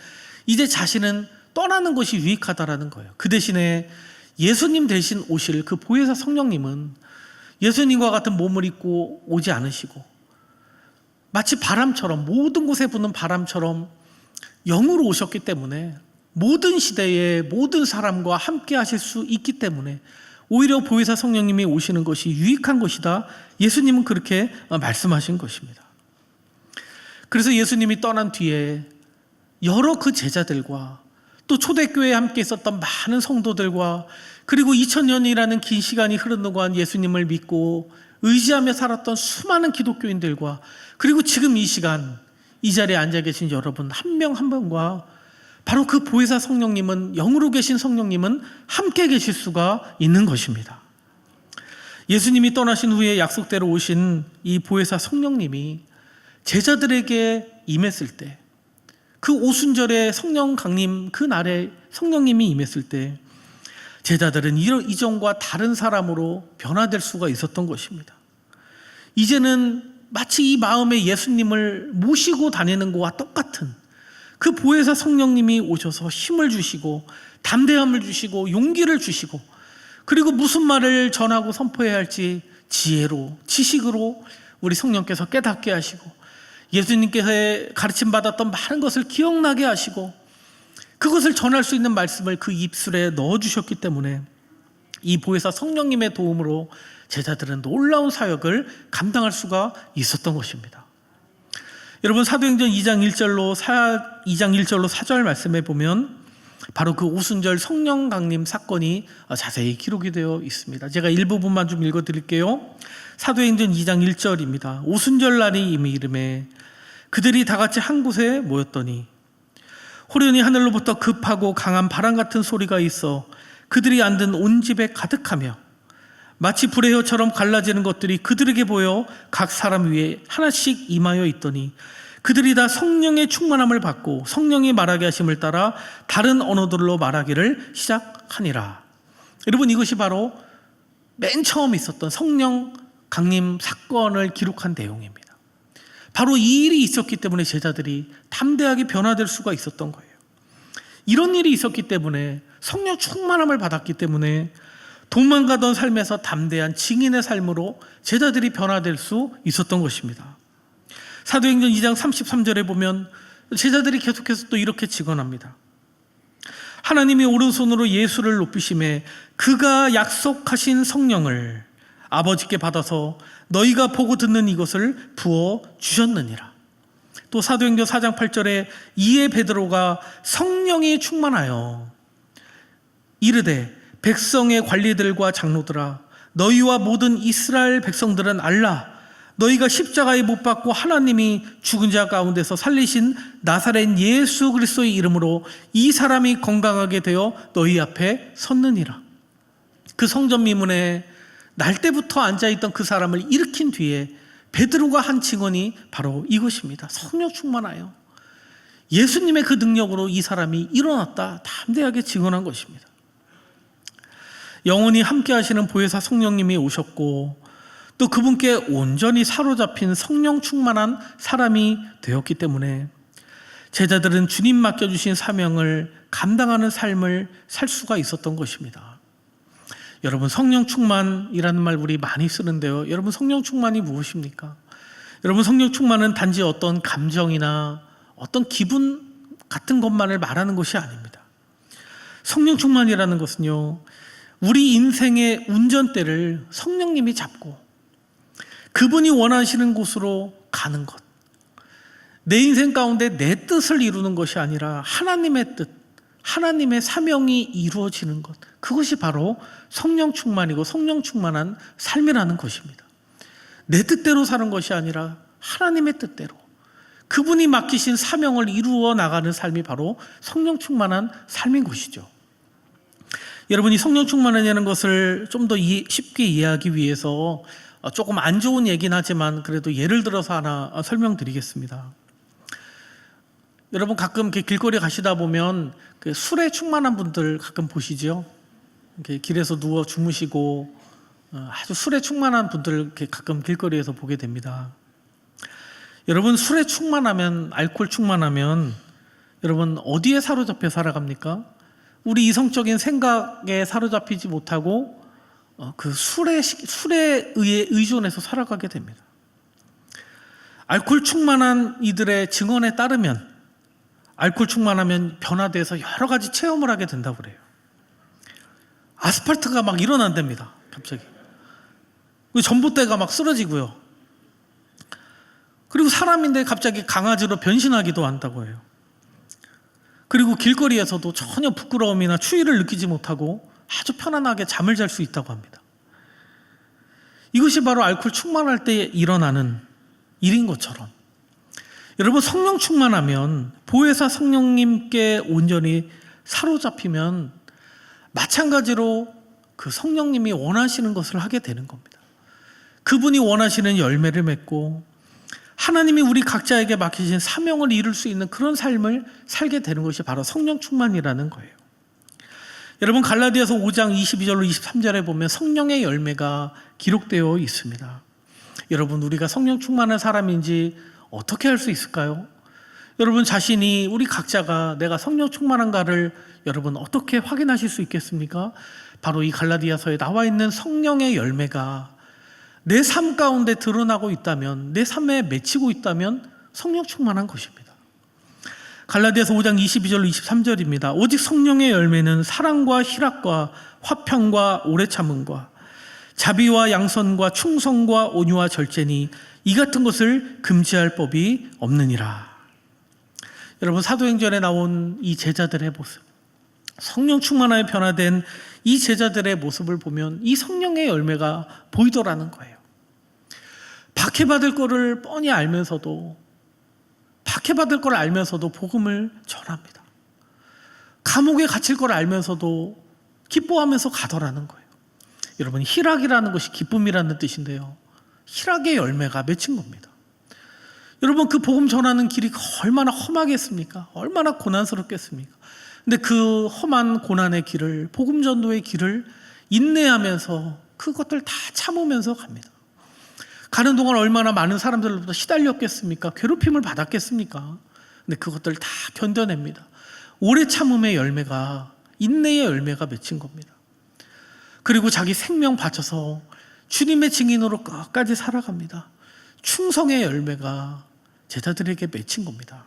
이제 자신은 떠나는 것이 유익하다라는 거예요. 그 대신에 예수님 대신 오실 그 보혜사 성령님은 예수님과 같은 몸을 입고 오지 않으시고 마치 바람처럼, 모든 곳에 부는 바람처럼 영으로 오셨기 때문에 모든 시대에 모든 사람과 함께 하실 수 있기 때문에 오히려 보혜사 성령님이 오시는 것이 유익한 것이다. 예수님은 그렇게 말씀하신 것입니다. 그래서 예수님이 떠난 뒤에 여러 그 제자들과 또 초대교회에 함께 있었던 많은 성도들과 그리고 2000년이라는 긴 시간이 흐르는 동안 예수님을 믿고 의지하며 살았던 수많은 기독교인들과 그리고 지금 이 시간 이 자리에 앉아 계신 여러분 한 명 한 명과 바로 그 보혜사 성령님은, 영으로 계신 성령님은 함께 계실 수가 있는 것입니다. 예수님이 떠나신 후에 약속대로 오신 이 보혜사 성령님이 제자들에게 임했을 때, 그 오순절에 성령 강림 그날에 성령님이 임했을 때 제자들은 이전과 다른 사람으로 변화될 수가 있었던 것입니다. 이제는 마치 이 마음에 예수님을 모시고 다니는 것과 똑같은 그 보혜사 성령님이 오셔서 힘을 주시고 담대함을 주시고 용기를 주시고 그리고 무슨 말을 전하고 선포해야 할지 지혜로, 지식으로 우리 성령께서 깨닫게 하시고 예수님께서 가르침 받았던 많은 것을 기억나게 하시고 그것을 전할 수 있는 말씀을 그 입술에 넣어주셨기 때문에 이 보혜사 성령님의 도움으로 제자들은 놀라운 사역을 감당할 수가 있었던 것입니다. 여러분 사도행전 2장 1절로 4절 말씀에 보면 바로 그 오순절 성령 강림 사건이 자세히 기록이 되어 있습니다. 제가 일부분만 좀 읽어드릴게요. 사도행전 2장 1절입니다. 오순절 날이 이미 이름에 그들이 다 같이 한 곳에 모였더니 호련히 하늘로부터 급하고 강한 바람 같은 소리가 있어 그들이 앉은 온 집에 가득하며 마치 불의 혀처럼 갈라지는 것들이 그들에게 보여 각 사람 위에 하나씩 임하여 있더니 그들이 다 성령의 충만함을 받고 성령이 말하게 하심을 따라 다른 언어들로 말하기를 시작하니라. 여러분 이것이 바로 맨 처음 있었던 성령 강림 사건을 기록한 내용입니다. 바로 이 일이 있었기 때문에 제자들이 담대하게 변화될 수가 있었던 거예요. 이런 일이 있었기 때문에 성령 충만함을 받았기 때문에 도망가던 삶에서 담대한 증인의 삶으로 제자들이 변화될 수 있었던 것입니다. 사도행전 2장 33절에 보면 제자들이 계속해서 또 이렇게 증언합니다. 하나님이 오른손으로 예수를 높이심에 그가 약속하신 성령을 아버지께 받아서 너희가 보고 듣는 이것을 부어 주셨느니라. 또 사도행전 4장 8절에 이에 베드로가 성령이 충만하여 이르되 백성의 관리들과 장로들아 너희와 모든 이스라엘 백성들은 알라 너희가 십자가에 못 박고 하나님이 죽은 자 가운데서 살리신 나사렛 예수 그리스도의 이름으로 이 사람이 건강하게 되어 너희 앞에 섰느니라. 그 성전 미문에 날 때부터 앉아있던 그 사람을 일으킨 뒤에 베드로가 한 증언이 바로 이것입니다. 성령 충만하여 예수님의 그 능력으로 이 사람이 일어났다 담대하게 증언한 것입니다. 영원히 함께 하시는 보혜사 성령님이 오셨고 또 그분께 온전히 사로잡힌 성령 충만한 사람이 되었기 때문에 제자들은 주님 맡겨주신 사명을 감당하는 삶을 살 수가 있었던 것입니다. 여러분, 성령 충만이라는 말 우리 많이 쓰는데요. 여러분, 성령 충만이 무엇입니까? 여러분, 성령 충만은 단지 어떤 감정이나 어떤 기분 같은 것만을 말하는 것이 아닙니다. 성령 충만이라는 것은요, 우리 인생의 운전대를 성령님이 잡고 그분이 원하시는 곳으로 가는 것, 내 인생 가운데 내 뜻을 이루는 것이 아니라 하나님의 뜻, 하나님의 사명이 이루어지는 것, 그것이 바로 성령 충만이고 성령 충만한 삶이라는 것입니다. 내 뜻대로 사는 것이 아니라 하나님의 뜻대로 그분이 맡기신 사명을 이루어 나가는 삶이 바로 성령 충만한 삶인 것이죠. 여러분이 성령 충만하냐는 것을 좀 더 쉽게 이해하기 위해서 조금 안 좋은 얘기는 하지만 그래도 예를 들어서 하나 설명드리겠습니다. 여러분, 가끔 길거리 가시다 보면 그 술에 충만한 분들 가끔 보시죠. 길에서 누워 주무시고 아주 술에 충만한 분들 가끔 길거리에서 보게 됩니다. 여러분, 술에 충만하면, 알코올 충만하면 여러분 어디에 사로잡혀 살아갑니까? 우리 이성적인 생각에 사로잡히지 못하고 그 술에 의해 의존해서 살아가게 됩니다. 알코올 충만한 이들의 증언에 따르면 알코올 충만하면 변화돼서 여러 가지 체험을 하게 된다고 그래요. 아스팔트가 막 일어난답니다. 갑자기. 전봇대가 막 쓰러지고요. 그리고 사람인데 갑자기 강아지로 변신하기도 한다고 해요. 그리고 길거리에서도 전혀 부끄러움이나 추위를 느끼지 못하고 아주 편안하게 잠을 잘 수 있다고 합니다. 이것이 바로 알코올 충만할 때 일어나는 일인 것처럼, 여러분, 성령 충만하면, 보혜사 성령님께 온전히 사로잡히면 마찬가지로 그 성령님이 원하시는 것을 하게 되는 겁니다. 그분이 원하시는 열매를 맺고 하나님이 우리 각자에게 맡기신 사명을 이룰 수 있는 그런 삶을 살게 되는 것이 바로 성령 충만이라는 거예요. 여러분, 갈라디아서 5장 22절로 23절에 보면 성령의 열매가 기록되어 있습니다. 여러분, 우리가 성령 충만한 사람인지 어떻게 할 수 있을까요? 여러분 자신이, 우리 각자가 내가 성령 충만한가를 여러분 어떻게 확인하실 수 있겠습니까? 바로 이 갈라디아서에 나와 있는 성령의 열매가 내 삶 가운데 드러나고 있다면, 내 삶에 맺히고 있다면 성령 충만한 것입니다. 갈라디아서 5장 22절로 23절입니다. 오직 성령의 열매는 사랑과 희락과 화평과 오래 참음과 자비와 양선과 충성과 온유와 절제니 이 같은 것을 금지할 법이 없느니라. 여러분, 사도행전에 나온 이 제자들의 모습, 성령 충만하여 변화된 이 제자들의 모습을 보면 이 성령의 열매가 보이더라는 거예요. 박해받을 거를 뻔히 알면서도, 박해받을 걸 알면서도 복음을 전합니다. 감옥에 갇힐 걸 알면서도 기뻐하면서 가더라는 거예요. 여러분, 희락이라는 것이 기쁨이라는 뜻인데요, 희락의 열매가 맺힌 겁니다. 여러분, 그 복음 전하는 길이 얼마나 험하겠습니까? 얼마나 고난스럽겠습니까? 근데 그 험한 고난의 길을, 복음 전도의 길을 인내하면서 그것들 다 참으면서 갑니다. 가는 동안 얼마나 많은 사람들로부터 시달렸겠습니까? 괴롭힘을 받았겠습니까? 근데 그것들 다 견뎌냅니다. 오래 참음의 열매가, 인내의 열매가 맺힌 겁니다. 그리고 자기 생명 바쳐서 주님의 증인으로 끝까지 살아갑니다. 충성의 열매가 제자들에게 맺힌 겁니다.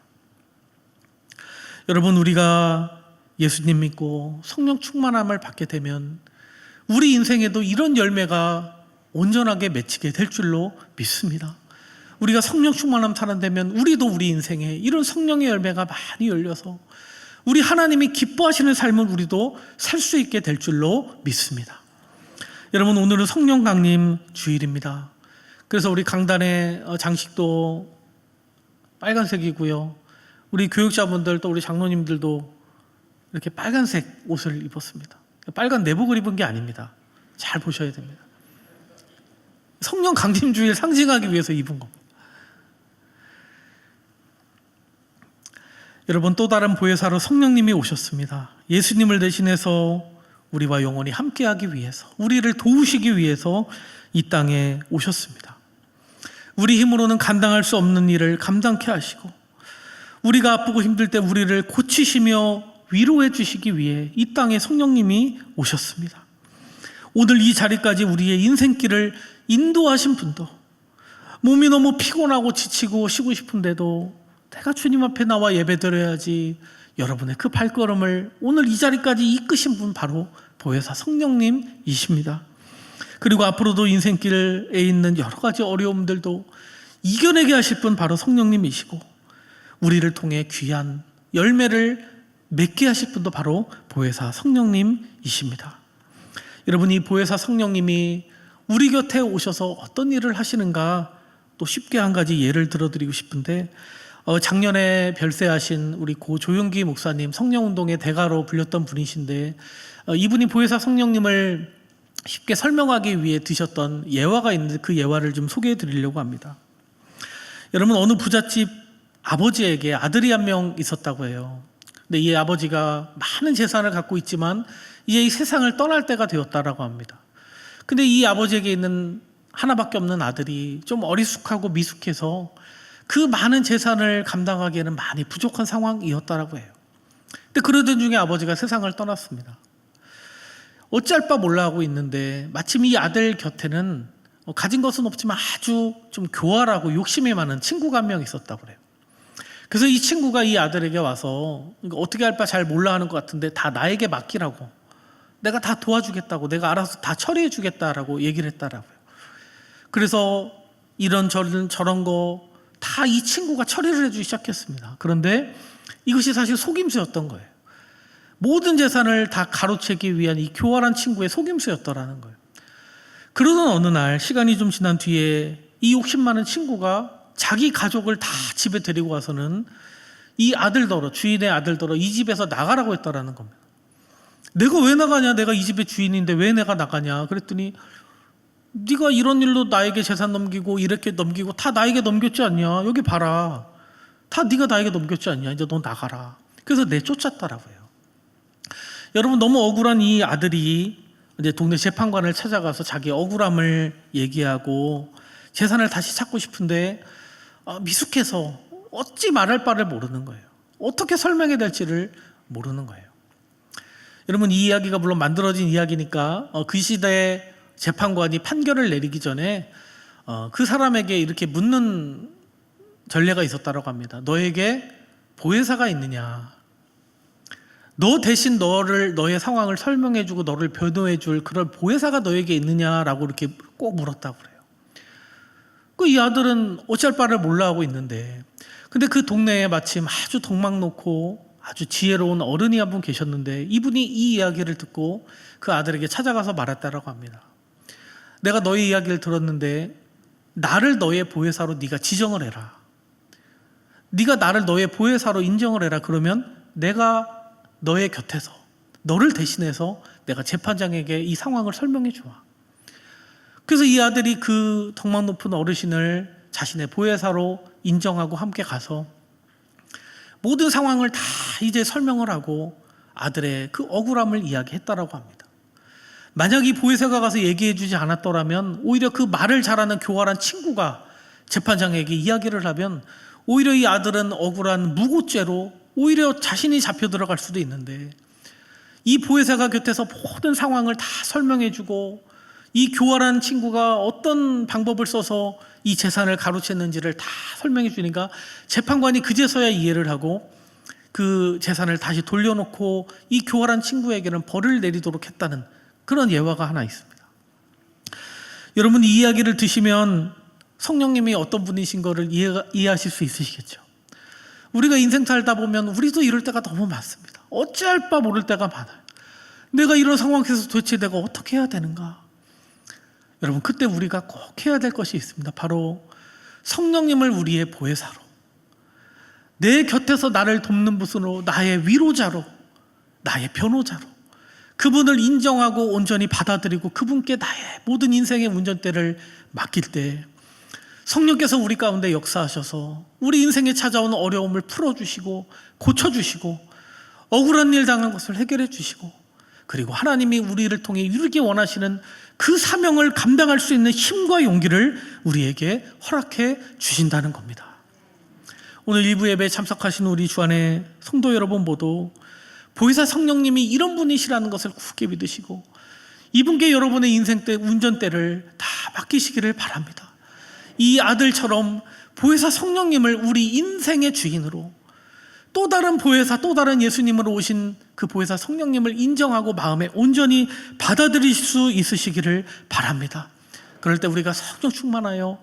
여러분, 우리가 예수님 믿고 성령 충만함을 받게 되면 우리 인생에도 이런 열매가 온전하게 맺히게 될 줄로 믿습니다. 우리가 성령 충만함 살아되면 우리도 우리 인생에 이런 성령의 열매가 많이 열려서 우리 하나님이 기뻐하시는 삶을 우리도 살 수 있게 될 줄로 믿습니다. 여러분, 오늘은 성령 강림 주일입니다. 그래서 우리 강단의 장식도 빨간색이고요, 우리 교육자분들 또 우리 장로님들도 이렇게 빨간색 옷을 입었습니다. 빨간 내복을 입은 게 아닙니다. 잘 보셔야 됩니다. 성령 강림 주일 상징하기 위해서 입은 겁니다. 여러분, 또 다른 보혜사로 성령님이 오셨습니다. 예수님을 대신해서 우리와 영원히 함께하기 위해서, 우리를 도우시기 위해서 이 땅에 오셨습니다. 우리 힘으로는 감당할 수 없는 일을 감당케 하시고 우리가 아프고 힘들 때 우리를 고치시며 위로해 주시기 위해 이 땅에 성령님이 오셨습니다. 오늘 이 자리까지 우리의 인생길을 인도하신 분도 몸이 너무 피곤하고 지치고 쉬고 싶은데도 내가 주님 앞에 나와 예배드려야지 여러분의 그 발걸음을 오늘 이 자리까지 이끄신 분 바로 보혜사 성령님이십니다. 그리고 앞으로도 인생길에 있는 여러 가지 어려움들도 이겨내게 하실 분 바로 성령님이시고 우리를 통해 귀한 열매를 맺게 하실 분도 바로 보혜사 성령님이십니다. 여러분, 이 보혜사 성령님이 우리 곁에 오셔서 어떤 일을 하시는가 또 쉽게 한 가지 예를 들어드리고 싶은데 작년에 별세하신 우리 고 조용기 목사님 성령운동의 대가로 불렸던 분이신데 이분이 보혜사 성령님을 쉽게 설명하기 위해 드셨던 예화가 있는데 그 예화를 좀 소개해 드리려고 합니다. 여러분, 어느 부잣집 아버지에게 아들이 한 명 있었다고 해요. 근데 이 아버지가 많은 재산을 갖고 있지만 이제 이 세상을 떠날 때가 되었다라고 합니다. 근데 이 아버지에게 있는 하나밖에 없는 아들이 좀 어리숙하고 미숙해서 그 많은 재산을 감당하기에는 많이 부족한 상황이었다라고 해요. 근데 그러던 중에 아버지가 세상을 떠났습니다. 어찌할 바 몰라 하고 있는데 마침 이 아들 곁에는 가진 것은 없지만 아주 좀 교활하고 욕심이 많은 친구가 한 명 있었다고 그래요. 그래서 이 친구가 이 아들에게 와서 어떻게 할 바 잘 몰라 하는 것 같은데 다 나에게 맡기라고, 내가 다 도와주겠다고, 내가 알아서 다 처리해 주겠다라고 얘기를 했다라고요. 그래서 이런 저런 거 다 이 친구가 처리를 해주기 시작했습니다. 그런데 이것이 사실 속임수였던 거예요. 모든 재산을 다 가로채기 위한 이 교활한 친구의 속임수였더라는 거예요. 그러던 어느 날 시간이 좀 지난 뒤에 이 욕심 많은 친구가 자기 가족을 다 집에 데리고 와서는 이 아들더러, 주인의 아들더러 이 집에서 나가라고 했다라는 겁니다. 내가 왜 나가냐? 내가 이 집의 주인인데 왜 내가 나가냐? 그랬더니 네가 이런 일로 나에게 재산 넘기고 이렇게 넘기고 다 나에게 넘겼지 않냐? 여기 봐라. 다 네가 나에게 넘겼지 않냐? 이제 너 나가라. 그래서 내쫓았다라고 해요. 여러분, 너무 억울한 이 아들이 이제 동네 재판관을 찾아가서 자기 억울함을 얘기하고 재산을 다시 찾고 싶은데 미숙해서 어찌 말할 바를 모르는 거예요. 어떻게 설명해야 될지를 모르는 거예요. 여러분, 이 이야기가 물론 만들어진 이야기니까 그 시대에 재판관이 판결을 내리기 전에 그 사람에게 이렇게 묻는 전례가 있었다고 합니다. 너에게 보혜사가 있느냐? 너 대신 너의 상황을 설명해주고 너를 변호해줄 그런 보혜사가 너에게 있느냐라고 이렇게 꼭 물었다고 그래요. 이 아들은 어찌할 바를 몰라 하고 있는데, 근데 그 동네에 마침 아주 덕망 놓고 아주 지혜로운 어른이 한 분 계셨는데 이분이 이 이야기를 듣고 그 아들에게 찾아가서 말했다라고 합니다. 내가 너의 이야기를 들었는데 나를 너의 보혜사로 네가 지정을 해라. 네가 나를 너의 보혜사로 인정을 해라. 그러면 내가 너의 곁에서 너를 대신해서 내가 재판장에게 이 상황을 설명해 주마. 그래서 이 아들이 그 덕망 높은 어르신을 자신의 보혜사로 인정하고 함께 가서 모든 상황을 다 이제 설명을 하고 아들의 그 억울함을 이야기했다라고 합니다. 만약 이 보혜사가 가서 얘기해 주지 않았더라면 오히려 그 말을 잘하는 교활한 친구가 재판장에게 이야기를 하면 오히려 이 아들은 억울한 무고죄로 오히려 자신이 잡혀 들어갈 수도 있는데 이 보혜사가 곁에서 모든 상황을 다 설명해 주고 이 교활한 친구가 어떤 방법을 써서 이 재산을 가로챘는지를 다 설명해 주니까 재판관이 그제서야 이해를 하고 그 재산을 다시 돌려놓고 이 교활한 친구에게는 벌을 내리도록 했다는 그런 예화가 하나 있습니다. 여러분, 이 이야기를 드시면 성령님이 어떤 분이신 것을 이해하실 수 있으시겠죠. 우리가 인생 살다 보면 우리도 이럴 때가 너무 많습니다. 어찌할 바 모를 때가 많아요. 내가 이런 상황에서 도대체 내가 어떻게 해야 되는가? 여러분, 그때 우리가 꼭 해야 될 것이 있습니다. 바로 성령님을 우리의 보혜사로, 내 곁에서 나를 돕는 분으로, 나의 위로자로, 나의 변호자로 그분을 인정하고 온전히 받아들이고 그분께 나의 모든 인생의 운전대를 맡길 때 성령께서 우리 가운데 역사하셔서 우리 인생에 찾아오는 어려움을 풀어주시고 고쳐주시고 억울한 일 당한 것을 해결해 주시고 그리고 하나님이 우리를 통해 이루기 원하시는 그 사명을 감당할 수 있는 힘과 용기를 우리에게 허락해 주신다는 겁니다. 오늘 일부 예배에 참석하신 우리 주안의 성도 여러분 모두 보혜사 성령님이 이런 분이시라는 것을 굳게 믿으시고 이분께 여러분의 인생 때 운전대를 다 맡기시기를 바랍니다. 이 아들처럼 보혜사 성령님을 우리 인생의 주인으로, 또 다른 보혜사, 또 다른 예수님으로 오신 그 보혜사 성령님을 인정하고 마음에 온전히 받아들일 수 있으시기를 바랍니다. 그럴 때 우리가 성령 충만하여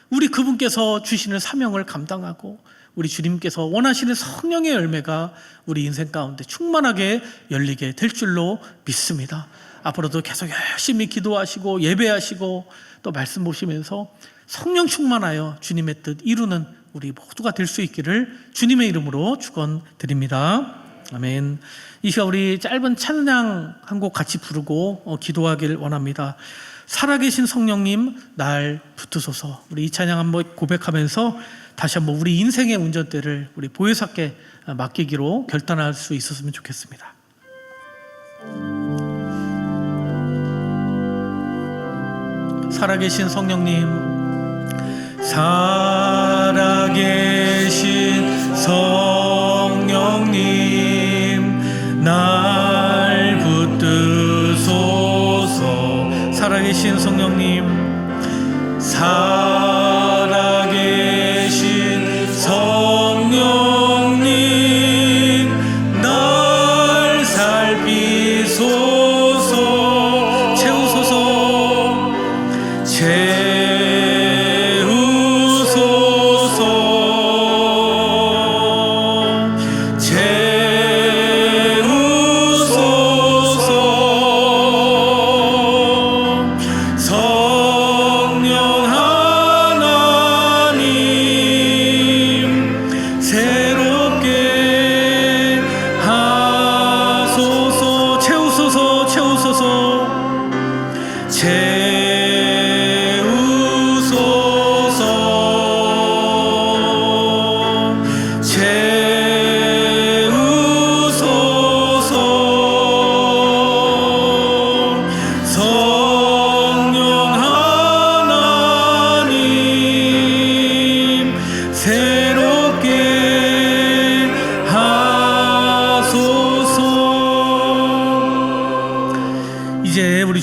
우리 그분께서 주시는 사명을 감당하고 우리 주님께서 원하시는 성령의 열매가 우리 인생 가운데 충만하게 열리게 될 줄로 믿습니다. 앞으로도 계속 열심히 기도하시고 예배하시고 또 말씀 보시면서 성령 충만하여 주님의 뜻 이루는 우리 모두가 될 수 있기를 주님의 이름으로 축원드립니다. 아멘. 이 시간 우리 짧은 찬양 한 곡 같이 부르고 기도하길 원합니다. 살아계신 성령님 날 붙드소서. 우리 이 찬양 한번 고백하면서 다시 한번 우리 인생의 운전대를 우리 보혜사께 맡기기로 결단할 수 있었으면 좋겠습니다. 살아계신 성령님, 살아계신 성령님 날 붙드소서. 살아계신 성령님, 살아계신 성령님 날 살피소서. 채우소서,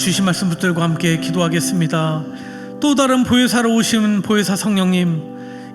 주신 말씀 붙들고 함께 기도하겠습니다. 또 다른 보혜사로 오신 보혜사 성령님,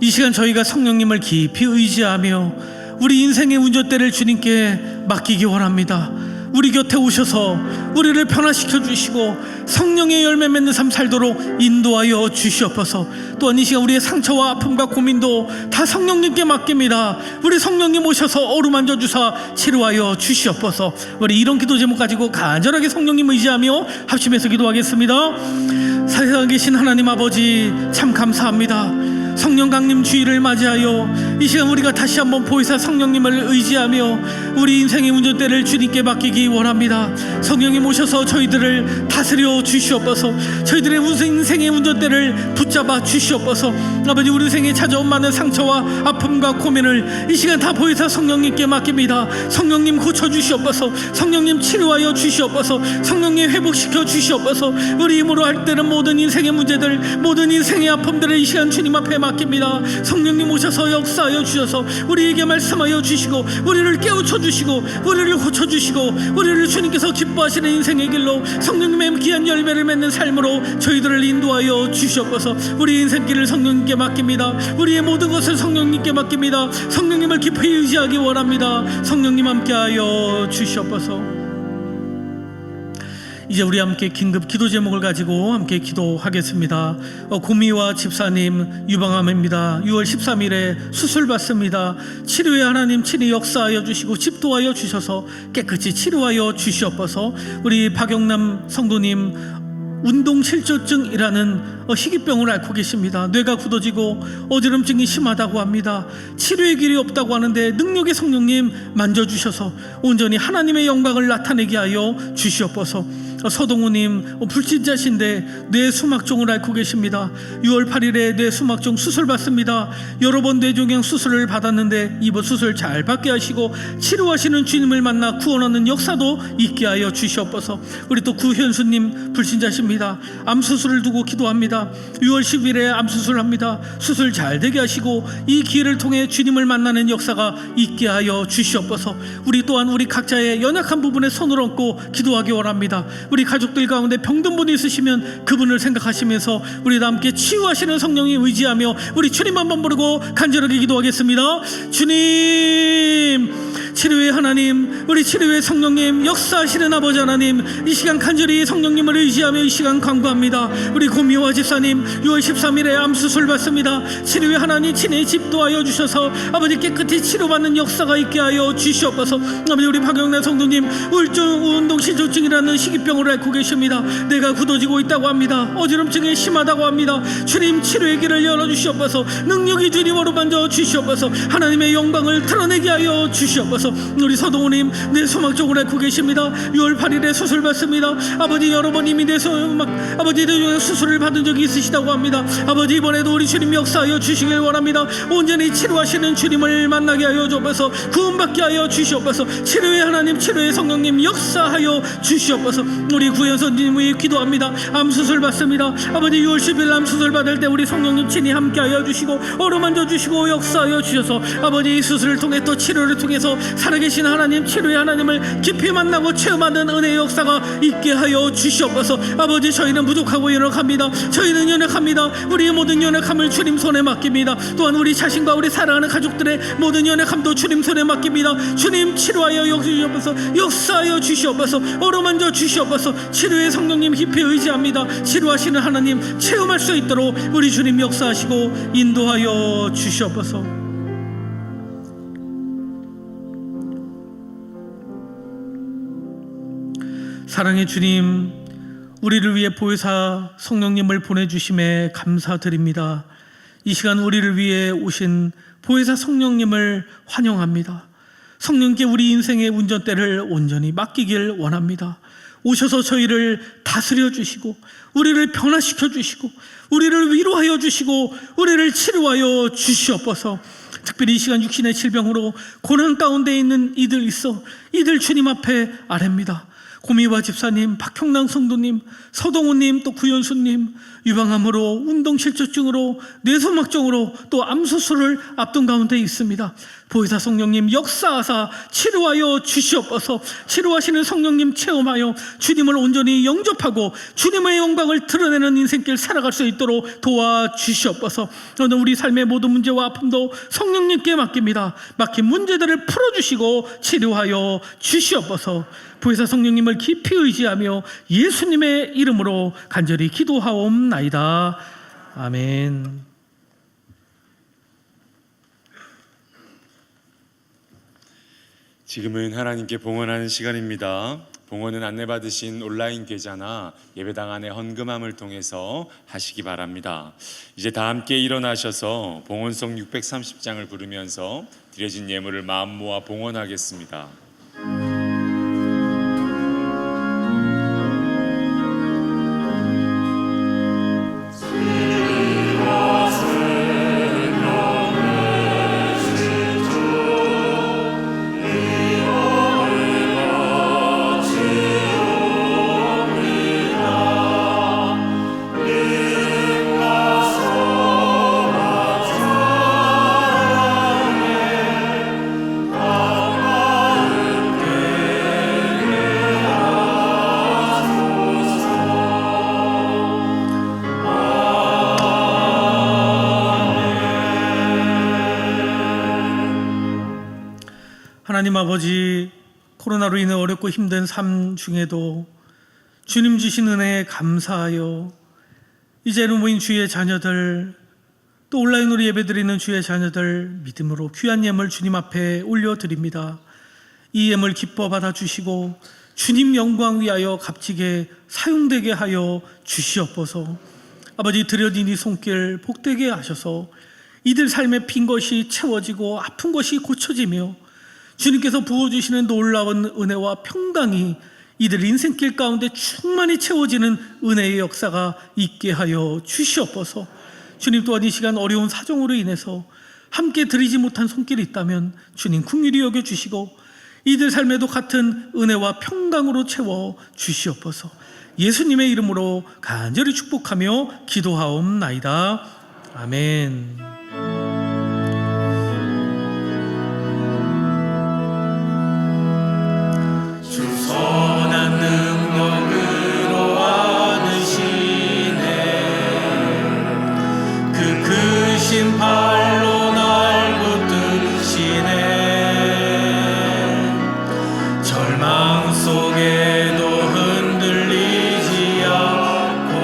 이 시간 저희가 성령님을 깊이 의지하며 우리 인생의 운전대를 주님께 맡기기 원합니다. 우리 곁에 오셔서 우리를 변화시켜 주시고 성령의 열매 맺는 삶 살도록 인도하여 주시옵소서. 또한 이 시간 우리의 상처와 아픔과 고민도 다 성령님께 맡깁니다. 우리 성령님 오셔서 어루만져 주사 치료하여 주시옵소서. 우리 이런 기도 제목 가지고 간절하게 성령님 의지하며 합심해서 기도하겠습니다. 세상에 계신 하나님 아버지, 참 감사합니다. 성령 강림 주일을 맞이하여 이 시간 우리가 다시 한번 보혜사 성령님을 의지하며 우리 인생의 운전대를 주님께 맡기기 원합니다. 성령님 오셔서 저희들을 다스려 주시옵소서. 저희들의 인생의 운전대를 붙잡아 주시옵소서. 아버지, 우리 인생에 찾아온 많은 상처와 아픔과 고민을 이 시간 다 보혜사 성령님께 맡깁니다. 성령님 고쳐 주시옵소서. 성령님 치료하여 주시옵소서. 성령님 회복시켜 주시옵소서. 우리 힘으로 할 때는 모든 인생의 문제들, 모든 인생의 아픔들을 이 시간 주님 앞에 맡깁니다. 성령님 오셔서 역사하여 주셔서 우리에게 말씀하여 주시고 우리를 깨우쳐 주시고 우리를 고쳐 주시고 우리를 주님께서 기뻐하시는 인생의 길로 성령님의 귀한 열매를 맺는 삶으로 저희들을 인도하여 주시옵소서. 우리 인생길을 성령님께 맡깁니다. 우리의 모든 것을 성령님께 맡깁니다. 성령님을 깊이 의지하기 원합니다. 성령님 함께하여 주시옵소서. 이제 우리 함께 긴급 기도 제목을 가지고 함께 기도하겠습니다. 고미와 집사님 유방암입니다. 6월 13일에 수술 받습니다. 치료의 하나님 친히 역사하여 주시고 집도하여 주셔서 깨끗이 치료하여 주시옵소서. 우리 박영남 성도님 운동실조증이라는 희귀병을 앓고 계십니다. 뇌가 굳어지고 어지럼증이 심하다고 합니다. 치료의 길이 없다고 하는데 능력의 성령님 만져주셔서 온전히 하나님의 영광을 나타내게 하여 주시옵소서. 서동우님 불친자신데 뇌 수막종을 앓고 계십니다. 6월 8일에 뇌 수막종 수술 받습니다. 여러 번 뇌종양 수술을 받았는데 이번 수술 잘 받게 하시고 치료하시는 주님을 만나 구원하는 역사도 있게 하여 주시옵소서. 우리 또 구현수님 불신자십니다. 암 수술을 두고 기도합니다. 6월 10일에 암 수술합니다. 수술 잘 되게 하시고 이 기회를 통해 주님을 만나는 역사가 있게 하여 주시옵소서. 우리 또한 우리 각자의 연약한 부분에 손을 얹고 기도하기 원합니다. 우리 가족들 가운데 병든 분이 있으시면 그분을 생각하시면서 우리 다 함께 치유하시는 성령이 의지하며 우리 주님 한번 부르고 간절하게 기도하겠습니다. 주님, 치료의 하나님, 우리 치료의 성령님, 역사하시는 아버지 하나님, 이 시간 간절히 성령님을 의지하며 이 시간 간구합니다. 우리 고미화 집사님 6월 13일에 암수술 받습니다. 치료의 하나님 친히 집도하여 주셔서 아버지 깨끗이 치료받는 역사가 있게 하여 주시옵소서. 아버지 우리 박영래 성도님 우울증, 운동신조증이라는 시기병을 앓고 계십니다. 뇌가 굳어지고 있다고 합니다. 어지럼증이 심하다고 합니다. 주님 치료의 길을 열어주시옵소서. 능력이 주님으로 만져 주시옵소서. 하나님의 영광을 드러내게 하여 주시옵소서. 우리 서동우님 뇌 수막종을 앓고 계십니다. 6월 8일에 수술 받습니다. 아버지 여러 번 이미 뇌 수막 아버지 뇌종양 수술을 받은 적이 있으시다고 합니다. 아버지 이번에도 우리 주님 역사하여 주시길 원합니다. 온전히 치료하시는 주님을 만나게 하여 주옵소서. 구원받게 하여 주시옵소서. 치료의 하나님, 치료의 성령님 역사하여 주시옵소서. 우리 구현선님 위해 기도합니다. 암 수술 받습니다. 아버지 6월 10일 암 수술 받을 때 우리 성령님 친히 함께 하여 주시고 어루만져 주시고 역사하여 주셔서 아버지 이 수술을 통해 또 치료를 통해서 살아계신 하나님, 치료의 하나님을 깊이 만나고 체험하는 은혜의 역사가 있게 하여 주시옵소서. 아버지 저희는 부족하고 연약합니다. 저희는 연약합니다. 우리의 모든 연약함을 주님 손에 맡깁니다. 또한 우리 자신과 우리 사랑하는 가족들의 모든 연약함도 주님 손에 맡깁니다. 주님 치료하여 주시옵소서. 역사하여 주시옵소서. 어루만져 주시옵소서. 치료의 성령님 깊이 의지합니다. 치료하시는 하나님 체험할 수 있도록 우리 주님 역사하시고 인도하여 주시옵소서. 사랑의 주님, 우리를 위해 보혜사 성령님을 보내주심에 감사드립니다. 이 시간 우리를 위해 오신 보혜사 성령님을 환영합니다. 성령께 우리 인생의 운전대를 온전히 맡기길 원합니다. 오셔서 저희를 다스려 주시고 우리를 변화시켜 주시고 우리를 위로하여 주시고 우리를 치료하여 주시옵소서. 특별히 이 시간 육신의 질병으로 고난 가운데 있는 이들 있어 이들 주님 앞에 아뢰입니다. 고미화 집사님, 박형랑 성도님, 서동우님, 또 구현수님 유방암으로 운동실조증으로 뇌수막종으로 또 암수술을 앞둔 가운데 있습니다. 보혜사 성령님 역사하사 치료하여 주시옵소서. 치료하시는 성령님 체험하여 주님을 온전히 영접하고 주님의 영광을 드러내는 인생길 살아갈 수 있도록 도와주시옵소서. 오늘 우리 삶의 모든 문제와 아픔도 성령님께 맡깁니다. 막힌 문제들을 풀어주시고 치료하여 주시옵소서. 보혜사 성령님을 깊이 의지하며 예수님의 이름으로 간절히 기도하옵나이다. 아멘. 지금은 하나님께 봉헌하는 시간입니다. 봉헌은 안내받으신 온라인 계좌나 예배당 안에 헌금함을 통해서 하시기 바랍니다. 이제 다 함께 일어나셔서 봉헌송 630장을 부르면서 드려진 예물을 마음 모아 봉헌하겠습니다. 하나님 아버지, 코로나로 인해 어렵고 힘든 삶 중에도 주님 주신 은혜에 감사하여 이제는 모인 주의 자녀들, 또 온라인으로 예배드리는 주의 자녀들 믿음으로 귀한 예물 주님 앞에 올려드립니다. 이 예물 기뻐 받아주시고 주님 영광 위하여 값지게 사용되게 하여 주시옵소서. 아버지, 드려진 이 손길 복되게 하셔서 이들 삶에 빈 것이 채워지고 아픈 것이 고쳐지며 주님께서 부어주시는 놀라운 은혜와 평강이 이들 인생길 가운데 충만히 채워지는 은혜의 역사가 있게 하여 주시옵소서. 주님, 또한 이 시간 어려운 사정으로 인해서 함께 드리지 못한 손길이 있다면 주님 긍휼히 여겨주시고 이들 삶에도 같은 은혜와 평강으로 채워 주시옵소서. 예수님의 이름으로 간절히 축복하며 기도하옵나이다. 아멘. 주 선한 능력으로 안으시네. 그 크신 팔로 날 붙드시네. 절망 속에도 흔들리지 않고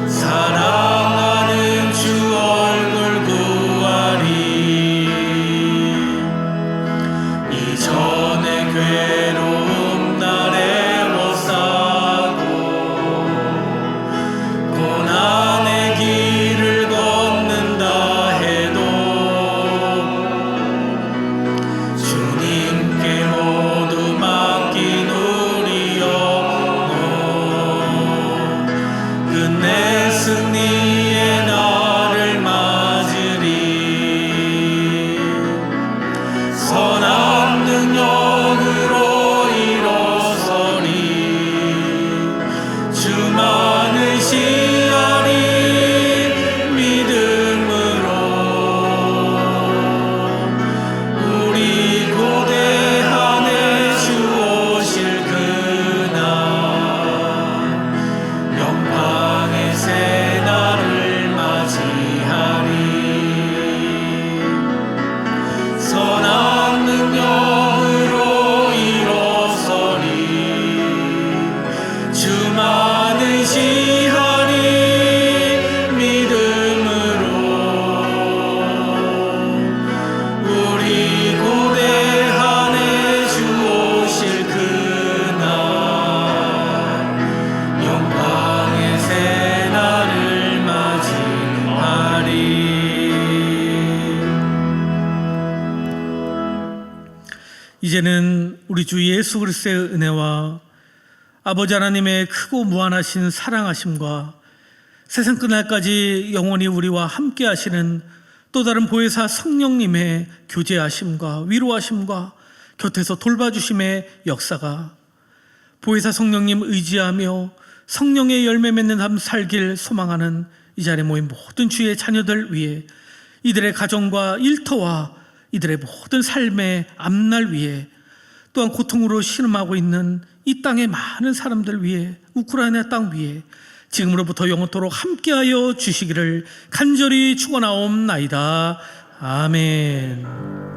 사랑하는 주 얼굴 구하리. 이전의 괴로움 날에 못 사고 고난의 길을 걷는다 해도 주님께 모두 맡긴 우리 영혼 끝내 승리의 날을 맞으리. 선한 능력으로 일어서리. 주 많으시하리 믿음으로. 우리 고대한에 주 오실 그날 영광의 새 날을 맞이하리. 선한 능력으로 일어서리. 주 많으시하리 믿음으로. 우리 고대한에 주 오실 그날 영광의 새 날을 맞이하리. 이제는 우리 주 예수 그리스도의 은혜와 아버지 하나님의 크고 무한하신 사랑하심과 세상 끝날까지 영원히 우리와 함께 하시는 또 다른 보혜사 성령님의 교제하심과 위로하심과 곁에서 돌봐주심의 역사가 보혜사 성령님 의지하며 성령의 열매 맺는 삶 살길 소망하는 이 자리에 모인 모든 주의 자녀들 위해 이들의 가정과 일터와 이들의 모든 삶의 앞날 위에 또한 고통으로 신음하고 있는 이 땅의 많은 사람들 위해 우크라이나 땅 위에 지금으로부터 영원토록 함께하여 주시기를 간절히 축원하옵나이다. 아멘.